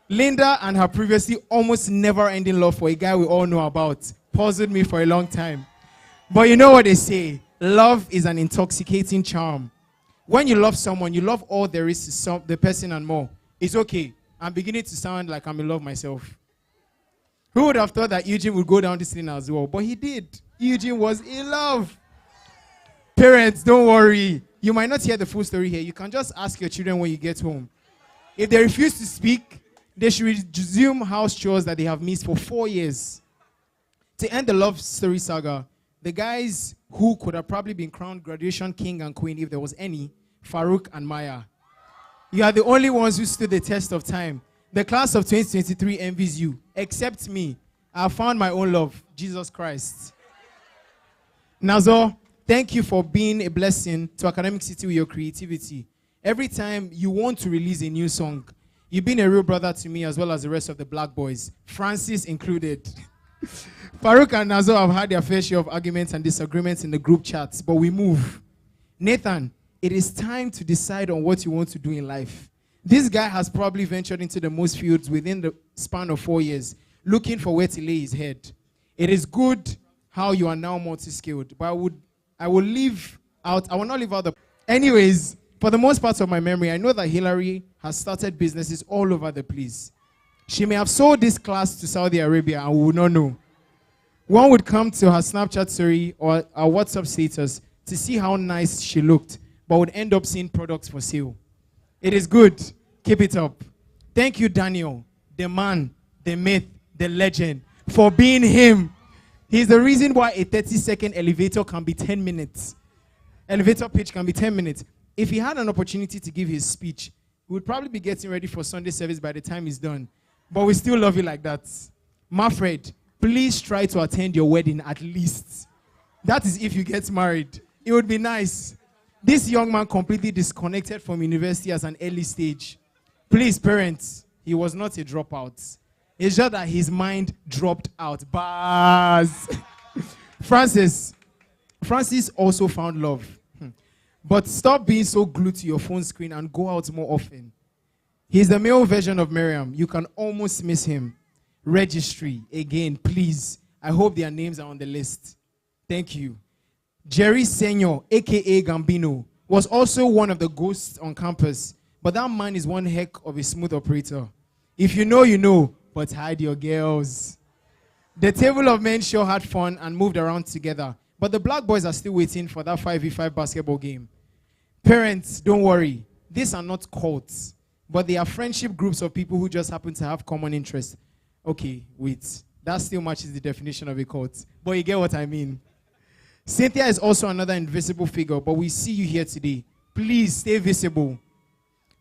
Linda and her previously almost never-ending love for a guy we all know about puzzled me for a long time. But you know what they say, love is an intoxicating charm. When you love someone, you love all there is to the person and more. It's okay. I'm beginning to sound like I'm in love myself. Who would have thought that Eugene would go down this lane as well? But he did. Eugene was in love. Parents, don't worry. You might not hear the full story here. You can just ask your children when you get home. If they refuse to speak, they should resume house chores that they have missed for 4 years. To end the love story saga, the guys who could have probably been crowned graduation king and queen if there was any, Farouk and Maya. You are the only ones who stood the test of time. The class of 2023 envies you, except me. I have found my own love, Jesus Christ. Nazo, thank you for being a blessing to Academic City with your creativity. Every time you want to release a new song, you've been a real brother to me as well as the rest of the black boys, Francis included. Farouk and Nazo have had their fair share of arguments and disagreements in the group chats, but we move. Nathan, it is time to decide on what you want to do in life. This guy has probably ventured into the most fields within the span of 4 years, looking for where to lay his head. It is good how you are now multi-skilled, but I will not leave out the... Anyways, for the most part of my memory, I know that Hillary has started businesses all over the place. She may have sold this class to Saudi Arabia and we would not know. One would come to her Snapchat story or her WhatsApp status to see how nice she looked, but would end up seeing products for sale. It is good. Keep it up. Thank you, Daniel, the man, the myth, the legend, for being him. He's the reason why a 30-second elevator can be 10 minutes. Elevator pitch can be 10 minutes. If he had an opportunity to give his speech, he would probably be getting ready for Sunday service by the time he's done. But we still love you like that. Manfred, please try to attend your wedding at least. That is if you get married. It would be nice. This young man completely disconnected from university at an early stage. Please, parents, he was not a dropout. It's just that his mind dropped out. Buzz. Francis also found love. But stop being so glued to your phone screen and go out more often. He's the male version of Miriam. You can almost miss him. Registry, again, please. I hope their names are on the list. Thank you. Jerry Senor, a.k.a. Gambino, was also one of the ghosts on campus. But that man is one heck of a smooth operator. If you know, you know, but hide your girls. The table of men sure had fun and moved around together. But the black boys are still waiting for that 5v5 basketball game. Parents, don't worry. These are not cults, but they are friendship groups of people who just happen to have common interests. Okay, wait. That still matches the definition of a cult. But you get what I mean. Cynthia is also another invisible figure, but we see you here today. Please stay visible.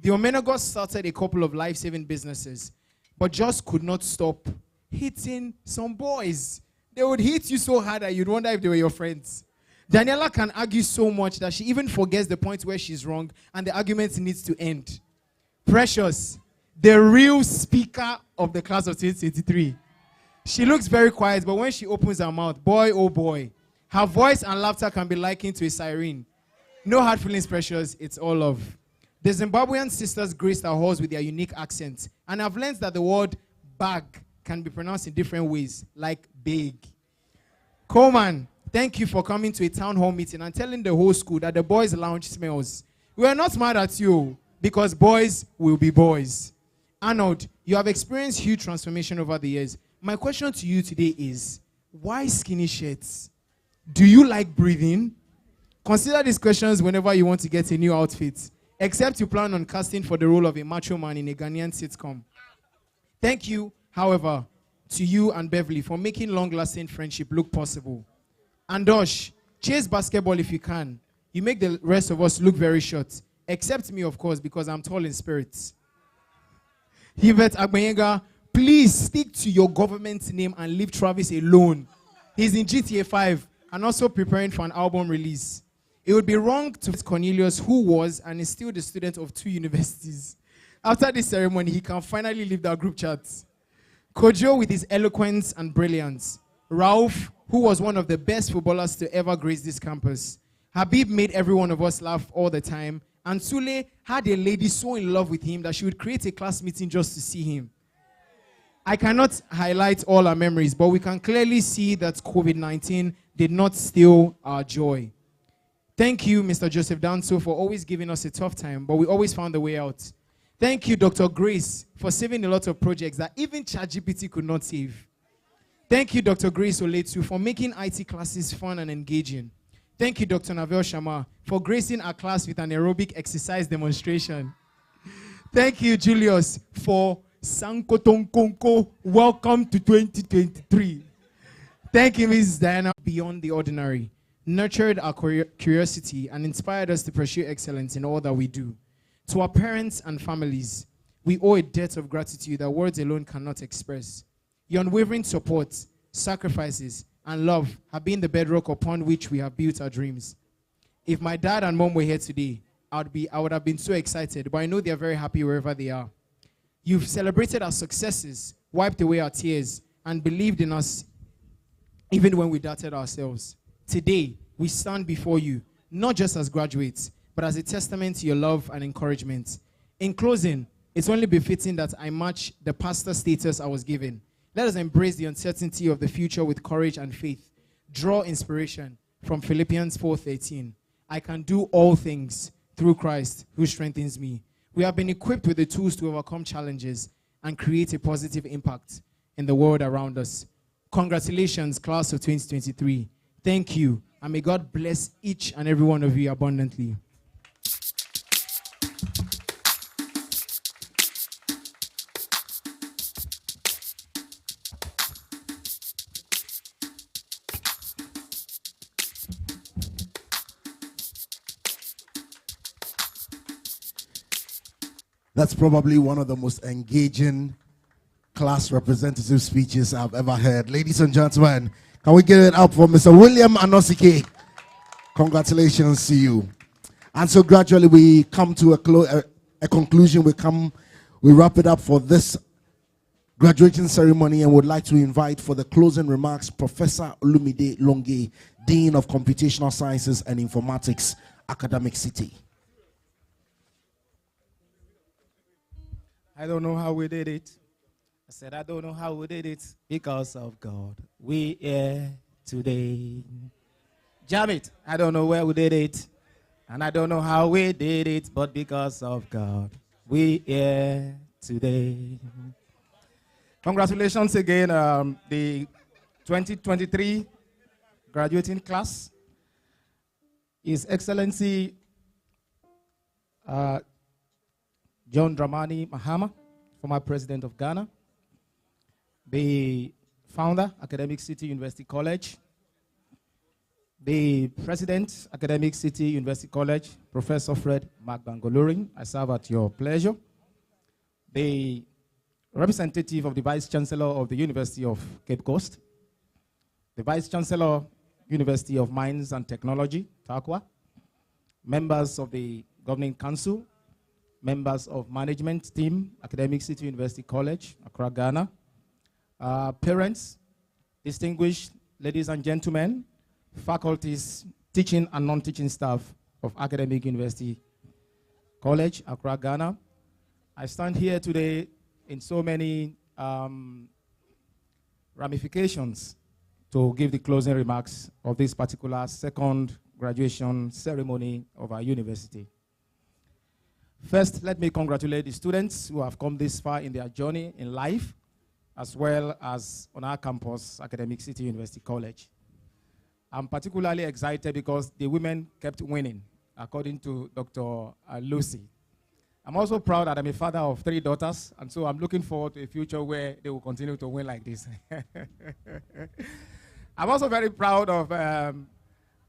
The Omenagos started a couple of life-saving businesses, but just could not stop hitting some boys. They would hit you so hard that you'd wonder if they were your friends. Daniela can argue so much that she even forgets the point where she's wrong and the argument needs to end. Precious, the real speaker of the class of 2023. She looks very quiet, but when she opens her mouth, boy, oh boy, her voice and laughter can be likened to a siren. No hard feelings, Precious. It's all love. The Zimbabwean sisters graced our halls with their unique accents, and I've learned that the word bag can be pronounced in different ways, like big. Coleman, thank you for coming to a town hall meeting and telling the whole school that the boys' lounge smells. We are not mad at you, because boys will be boys. Arnold, you have experienced huge transformation over the years. My question to you today is, why skinny shirts? Do you like breathing? Consider these questions whenever you want to get a new outfit, except you plan on casting for the role of a macho man in a Ghanaian sitcom. Thank you, however, to you and Beverly for making long-lasting friendship look possible. Andosh, chase basketball if you can. You make the rest of us look very short, except me, of course, because I'm tall in spirit. Yvette Agbenga, please stick to your government name and leave Travis alone. He's in GTA 5 and also preparing for an album release. It would be wrong to Cornelius, who was and is still the student of 2 universities. After this ceremony, he can finally leave that group chat. Kojo with his eloquence and brilliance. Rauf, who was one of the best footballers to ever grace this campus. Habib made every one of us laugh all the time. And Sule had a lady so in love with him that she would create a class meeting just to see him. I cannot highlight all our memories, but we can clearly see that COVID-19 did not steal our joy. Thank you, Mr. Joseph Danso, for always giving us a tough time, but we always found a way out. Thank you, Dr. Grace, for saving a lot of projects that even ChatGPT could not save. Thank you, Dr. Grace Oletu, for making IT classes fun and engaging. Thank you, Dr. Navel Shama, for gracing our class with an aerobic exercise demonstration. Thank you, Julius, for Sankotonkonko. Welcome to 2023. Thank you, Ms. Diana. Beyond the ordinary, nurtured our curiosity and inspired us to pursue excellence in all that we do. To our parents and families, we owe a debt of gratitude that words alone cannot express. Your unwavering support, sacrifices, and love have been the bedrock upon which we have built our dreams. If my dad and mom were here today, I would have been so excited, but I know they are very happy wherever they are. You've celebrated our successes, wiped away our tears, and believed in us even when we doubted ourselves. Today, we stand before you, not just as graduates, but as a testament to your love and encouragement. In closing, it's only befitting that I match the pastor status I was given. Let us embrace the uncertainty of the future with courage and faith. Draw inspiration from Philippians 4:13. I can do all things through Christ who strengthens me. We have been equipped with the tools to overcome challenges and create a positive impact in the world around us. Congratulations, class of 2023. Thank you, and may God bless each and every one of you abundantly.
That's probably one of the most engaging class representative speeches I've ever heard. Ladies and gentlemen, can we give it up for Mr. William Anosike? Congratulations to you. And so gradually we come to a conclusion. We wrap it up for this graduation ceremony, and would like to invite for the closing remarks Professor Olumide Longe, Dean of Computational Sciences and Informatics, Academic City.
I don't know how we did it. I said, I don't know how we did it because of God. We here today. Jam it. I don't know where we did it. And I don't know how we did it, but because of God, we here today. Congratulations again, the 2023 graduating class. His Excellency John Dramani Mahama, former president of Ghana, the founder, Academic City University College, the president, Academic City University College, Professor Fred Magbangolorin, I serve at your pleasure, the representative of the Vice Chancellor of the University of Cape Coast, the Vice Chancellor, University of Mines and Technology, Tarkwa, members of the Governing Council, members of management team, Academic City University College, Accra, Ghana, parents, distinguished ladies and gentlemen, faculties, teaching and non-teaching staff of Academic University College, Accra, Ghana. I stand here today in so many ramifications to give the closing remarks of this particular second graduation ceremony of our university. First, let me congratulate the students who have come this far in their journey in life, as well as on our campus, Academic City University College. I'm particularly excited because the women kept winning, according to Dr. Lucy. I'm also proud that I'm a father of 3 daughters, and so I'm looking forward to a future where they will continue to win like this. I'm also very proud of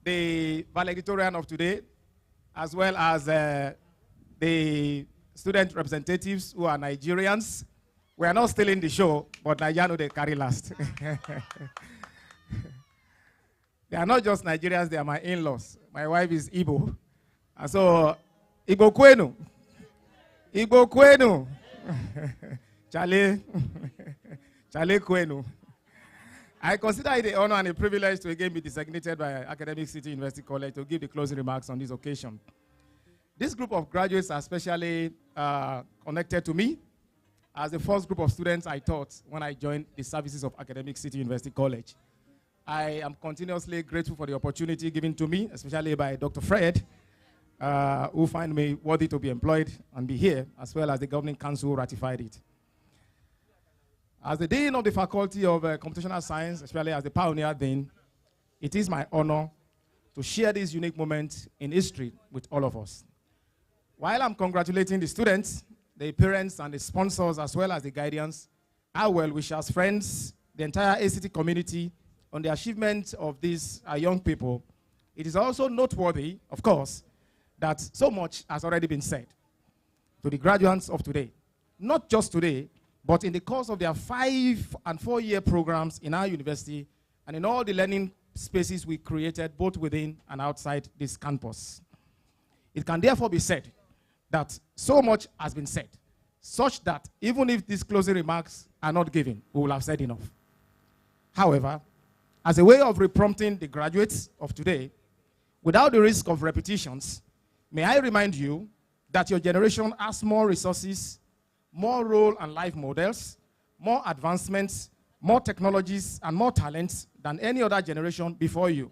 the valedictorian of today, as well as the student representatives who are Nigerians. We are not stealing the show, but Nigerians they carry last. They are not just Nigerians, they are my in-laws. My wife is Igbo. And so, Igbo Kwenu. Igbo Kwenu. Chale. Chale Kwenu. I consider it an honor and a privilege to again be designated by Academic City University College to give the closing remarks on this occasion. This group of graduates are especially connected to me as the first group of students I taught when I joined the services of Academic City University College. I am continuously grateful for the opportunity given to me, especially by Dr. Fred, who find me worthy to be employed and be here, as well as the Governing Council who ratified it. As the Dean of the Faculty of Computational Science, especially as the pioneer Dean, it is my honor to share this unique moment in history with all of us. While I'm congratulating the students, the parents and the sponsors, as well as the guardians, our well-wishers, friends, the entire ACT community on the achievement of these young people, it is also noteworthy, of course, that so much has already been said to the graduates of today. Not just today, but in the course of their 5- and 4-year programs in our university and in all the learning spaces we created both within and outside this campus. It can therefore be said that so much has been said, such that even if these closing remarks are not given, we will have said enough. However, As a way of reprompting the graduates of today, without the risk of repetitions, may I remind you that your generation has more resources, more role and life models, more advancements, more technologies, and more talents than any other generation before you.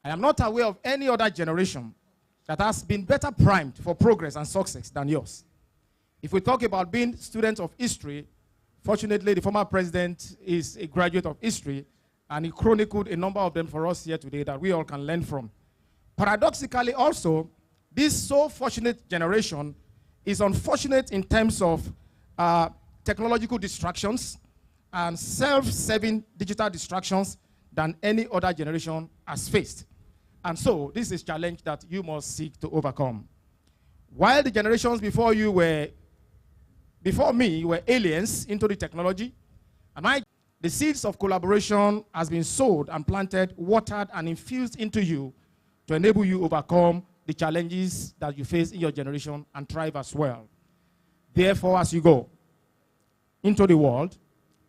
I am not aware of any other generation that has been better primed for progress and success than yours. If we talk about being students of history, fortunately, the former president is a graduate of history, and he chronicled a number of them for us here today that we all can learn from. Paradoxically also, this so fortunate generation is unfortunate in terms of technological distractions and self-serving digital distractions than any other generation has faced. And so, this is a challenge that you must seek to overcome. While the generations before me were aliens into the technology, the seeds of collaboration has been sowed and planted, watered, and infused into you to enable you overcome the challenges that you face in your generation and thrive as well. Therefore, as you go into the world,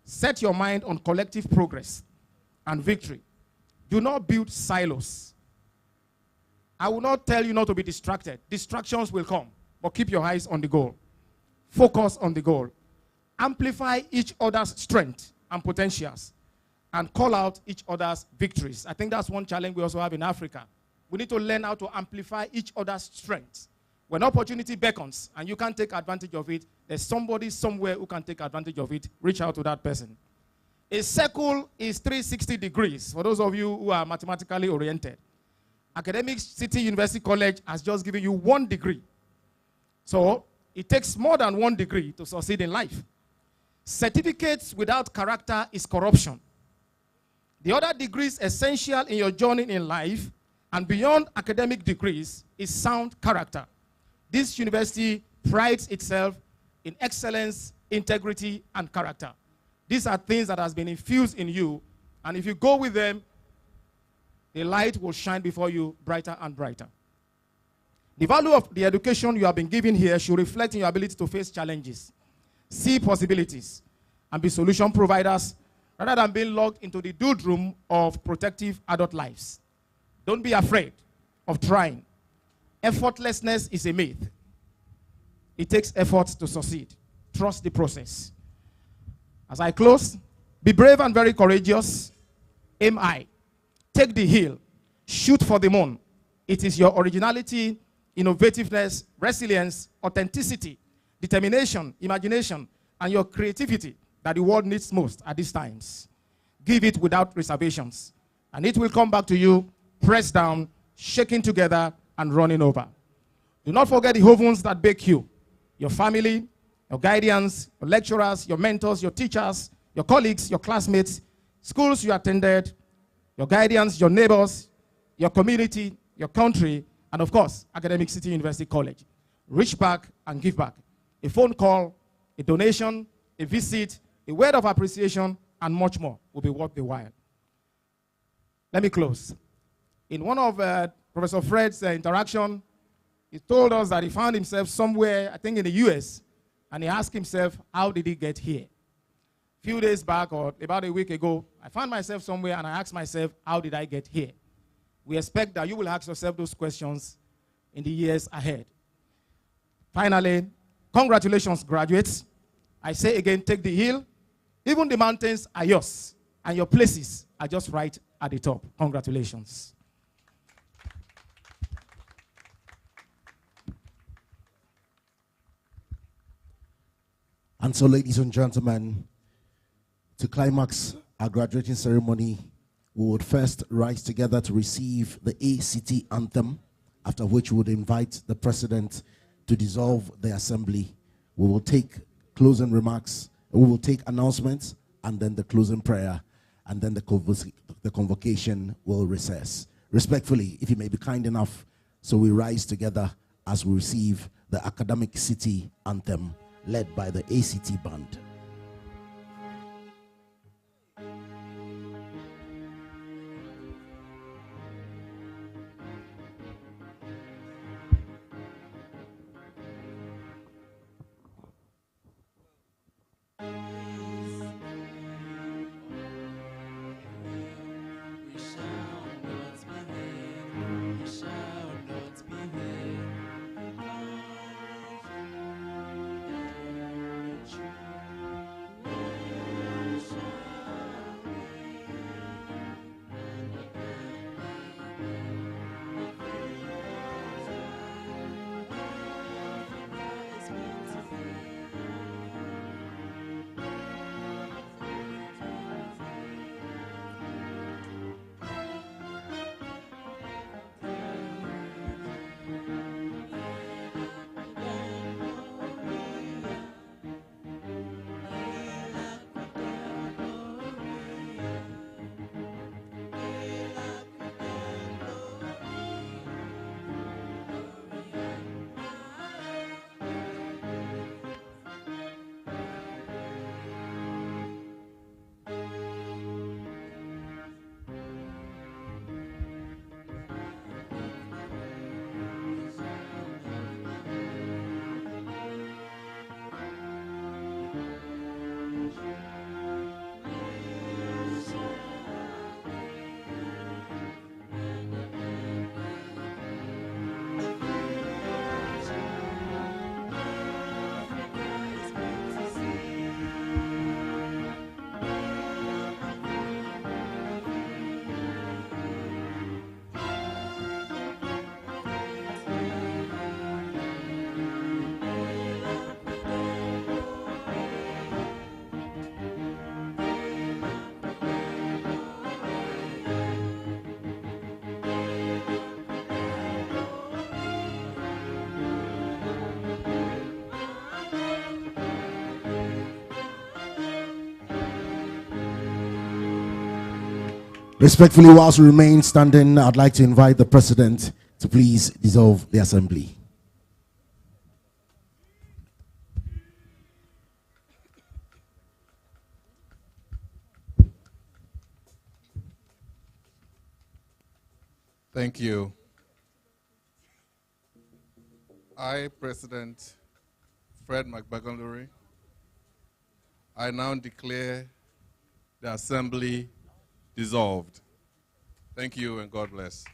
set your mind on collective progress and victory. Do not build silos. I will not tell you not to be distracted. Distractions will come, but keep your eyes on the goal. Focus on the goal. Amplify each other's strength and potentials, and call out each other's victories. I think that's one challenge we also have in Africa. We need to learn how to amplify each other's strengths. When opportunity beckons and you can't take advantage of it, there's somebody somewhere who can take advantage of it. Reach out to that person. A circle is 360 degrees, for those of you who are mathematically oriented. Academic City University College has just given you 1 degree. So it takes more than 1 degree to succeed in life. Certificates without character is corruption. The other degrees essential in your journey in life and beyond academic degrees is sound character. This university prides itself in excellence, integrity, and character. These are things that has been infused in you, and if you go with them, the light will shine before you brighter and brighter. The value of the education you have been given here should reflect in your ability to face challenges, see possibilities, and be solution providers rather than being locked into the doodroom of protective adult lives. Don't be afraid of trying. Effortlessness is a myth. It takes effort to succeed. Trust the process. As I close, be brave and very courageous. Aim high. Take the hill. Shoot for the moon. It is your originality, innovativeness, resilience, authenticity, determination, imagination, and your creativity that the world needs most at these times. Give it without reservations, and it will come back to you, pressed down, shaking together, and running over. Do not forget the ovens that bake you, your family, your guardians, your lecturers, your mentors, your teachers, your colleagues, your classmates, schools you attended, your guardians, your neighbors, your community, your country, and of course, Academic City University College. Reach back and give back. A phone call, a donation, a visit, a word of appreciation, and much more will be worth the while. Let me close. In one of Professor Fred's interaction, he told us that he found himself somewhere, I think in the US, and he asked himself, how did he get here? A few days back, or about a week ago, I found myself somewhere and I asked myself, how did I get here? We expect that you will ask yourself those questions in the years ahead. Finally, congratulations, graduates. I say again, take the hill. Even the mountains are yours, and your places are just right at the top. Congratulations.
And so, ladies and gentlemen, to climax our graduating ceremony, we would first rise together to receive the ACT anthem, after which we would invite the president to dissolve the assembly. We will take closing remarks, we will take announcements, and then the closing prayer, and then the convocation will recess. Respectfully, if you may be kind enough, so we rise together as we receive the Academic City anthem, led by the ACT band. Respectfully, whilst we remain standing, I'd like to invite the President to please dissolve the Assembly.
Thank you. I, President Fred McBagonluri, I now declare the Assembly dissolved. Thank you and God bless.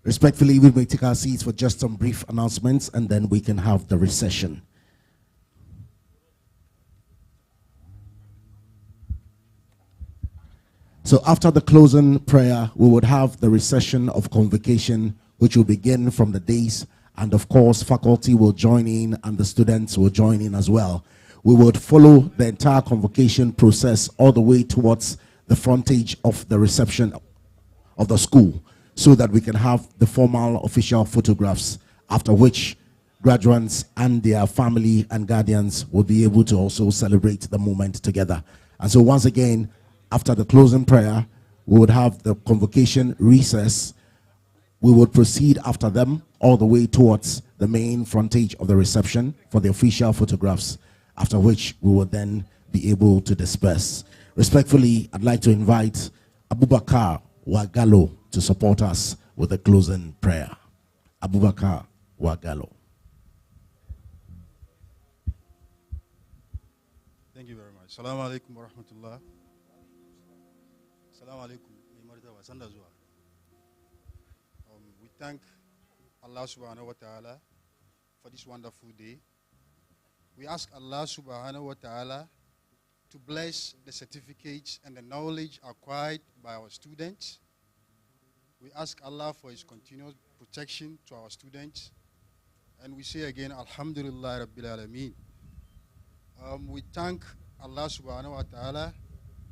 Respectfully, we may take our seats for just some brief announcements and then we can have the recession. So after the closing prayer, we would have the recession of convocation, which will begin from the days, and of course, faculty will join in and the students will join in as well. We would follow the entire convocation process all the way towards the frontage of the reception of the school, so that we can have the formal official photographs, after which graduates and their family and guardians will be able to also celebrate the moment together. And so once again, after the closing prayer, we would have the convocation recess. We would proceed after them all the way towards the main frontage of the reception for the official photographs, after which we will then be able to disperse. Respectfully, I'd like to invite Abubakar Wagalo to support us with the closing prayer. Abubakar Wagalo.
Thank you very much. Assalamu alaikum wa rahmatullah. Assalamu alaikum. We thank Allah subhanahu wa ta'ala for this wonderful day. We ask Allah subhanahu wa ta'ala to bless the certificates and the knowledge acquired by our students. We ask Allah for His continuous protection to our students. And we say again, Alhamdulillah Rabbil Alameen. We thank Allah subhanahu wa ta'ala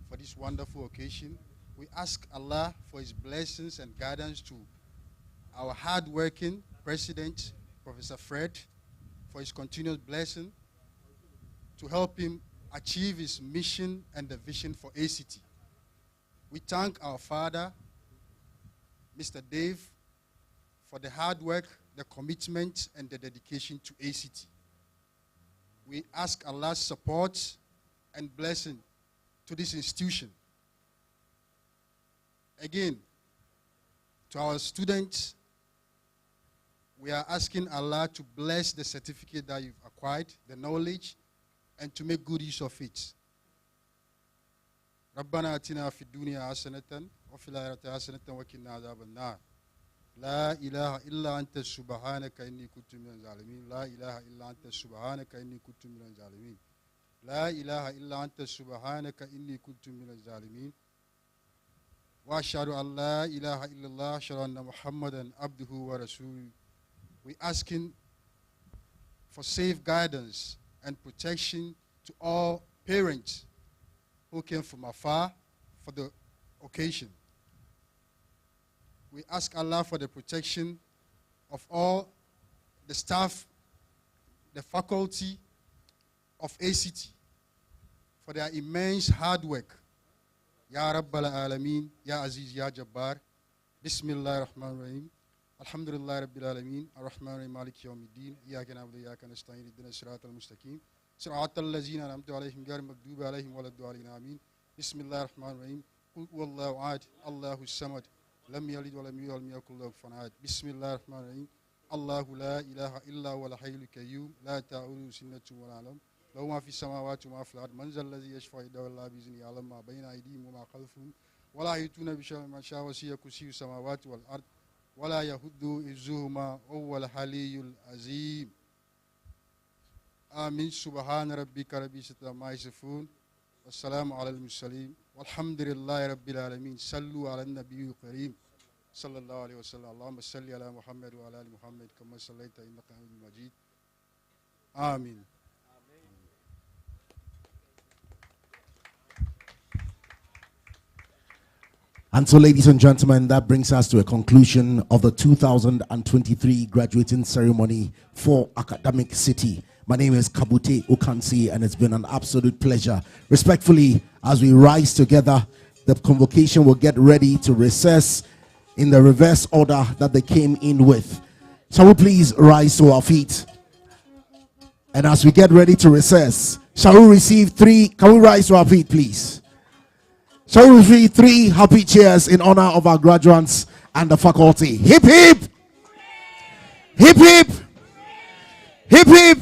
for this wonderful occasion. We ask Allah for His blessings and guidance to our hard-working President, Professor Fred, for his continuous blessing to help him achieve his mission and the vision for ACT. We thank our father, Mr. Dave, for the hard work, the commitment, and the dedication to ACT. We ask Allah's support and blessing to this institution. Again, to our students, we are asking Allah to bless the certificate that you've acquired, the knowledge, and to make good use of it. ربنا آتنا في الدنيا حسنة وفي الآخرة حسنة وقنا عذاب النار. لا إله إلا أنت سبحانك إني كنت من الظالمين. لا إله إلا أنت سبحانك إني كنت من الظالمين. لا إله إلا أنت سبحانك إني كنت من الظالمين. وأشهد أن لا إله إلا الله أشهد أن محمدا عبده ورسوله. We asking for safe guidance and protection to all parents who came from afar for the occasion. We ask Allah for the protection of all the staff, the faculty of ACT, for their immense hard work. Ya Rabbal Alameen, Ya Aziz, Ya Jabbar. Bismillah ar-Rahman ar-Rahim. Alhamdulillah Rabbil Alameen. Ar-Rahman ar-Rahim, Malik Yawmiddin. Iyaka na'budu wa iyaka nasta'in. Ihdina as-siratal mustaqim. Siratal ladzina an'amta alayhim ghayril maghdubi alayhim waladdallin. Amin. Bismillah ar-Rahman ar-Rahim. Qul huwallahu ahad, Allahus samad. Lam yalid wa lam yulad wa lam yakul lahu kufuwan ahad. Bismillah ar-Rahman ar-Rahim. Allahu la ilaha illa huwal hayyul qayyum. La ta'khudhuhu sinatun wa la nawm. Lahu ma fis samawati wa ma fil ardi. Man zal ladzi yashfa'u indahu illa bi'izni. Ya'lamu ma bayna aydihim wa ma khalfahum. Wa la yuhituna bi shay'in min sha'wa wasi'a kursiyyu samawati wal ard. Wa la yahuddu izzuhuma wa huwal aliyyul azim. Amin. Subhana rabbika rabbil izzati amma yasifun. Wassalamu ala al-mursalin. Walhamdulillahi rabbil alamin. Sallu ala an-nabiyil kareem. Sallallahu alayhi wa sallam. Allahumma salli ala Muhammad wa ala ali Muhammad kama sallaita innaka hamidun majid. Amin.
And so, ladies and gentlemen, that brings us to a conclusion of the 2023 graduating ceremony for Academic City. My name is Kabute Okansi, and it's been an absolute pleasure. Respectfully, as we rise together, the convocation will get ready to recess in the reverse order that they came in with. Shall we please rise to our feet? And as we get ready to recess, shall we receive three? Can we rise to our feet, please? Shall we receive three happy cheers in honor of our graduates and the faculty? Hip hip! Hip hip! Hip hip!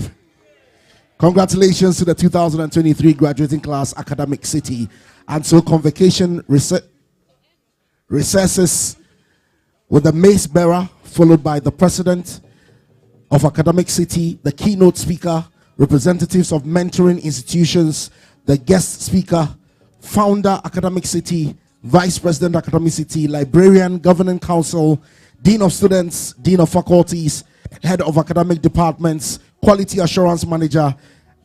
Congratulations to the 2023 graduating class, Academic City. And so convocation recesses with the mace bearer, followed by the president of Academic City, the keynote speaker, representatives of mentoring institutions, the guest speaker, founder Academic City, vice president Academic City, librarian, governing council, dean of students, dean of faculties, head of academic departments, quality assurance manager,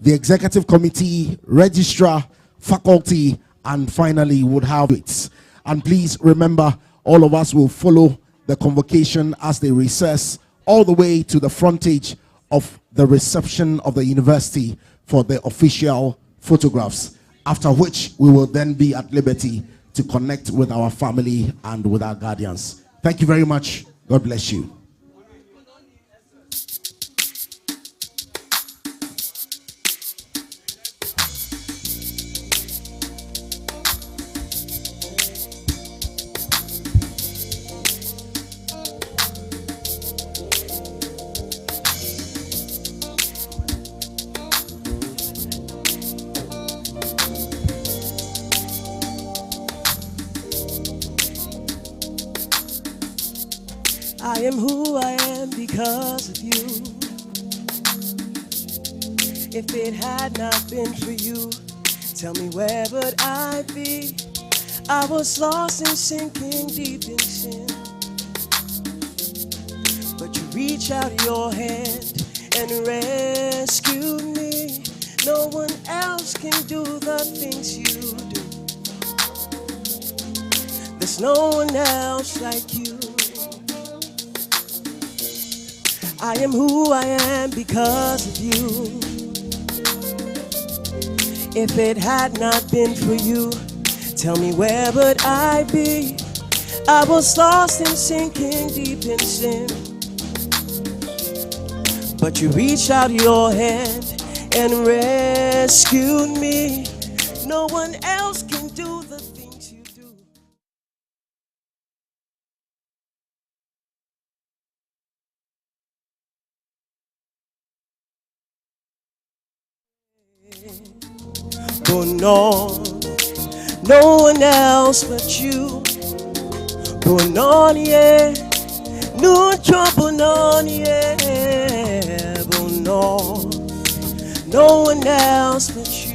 the executive committee, registrar, faculty, and finally would have it. And please remember, all of us will follow the convocation as they recess all the way to the frontage of the reception of the university for the official photographs, after which we will then be at liberty to connect with our family and with our guardians. Thank you very much. God bless you.
I am who I am because of you. If it had not been for you, tell me where would I be? I was lost and sinking deep in sin. But you reach out your hand and rescue me. No one else can do the things you do. There's no one else like you. I am who I am because of you. If it had not been for you, tell me where would I be? I was lost and sinking deep in sin. But you reached out your hand and rescued me. No one else can do the things you do. Oh no one else but you. Oh no, yeah, no trouble, no, yeah. Oh no one else but you.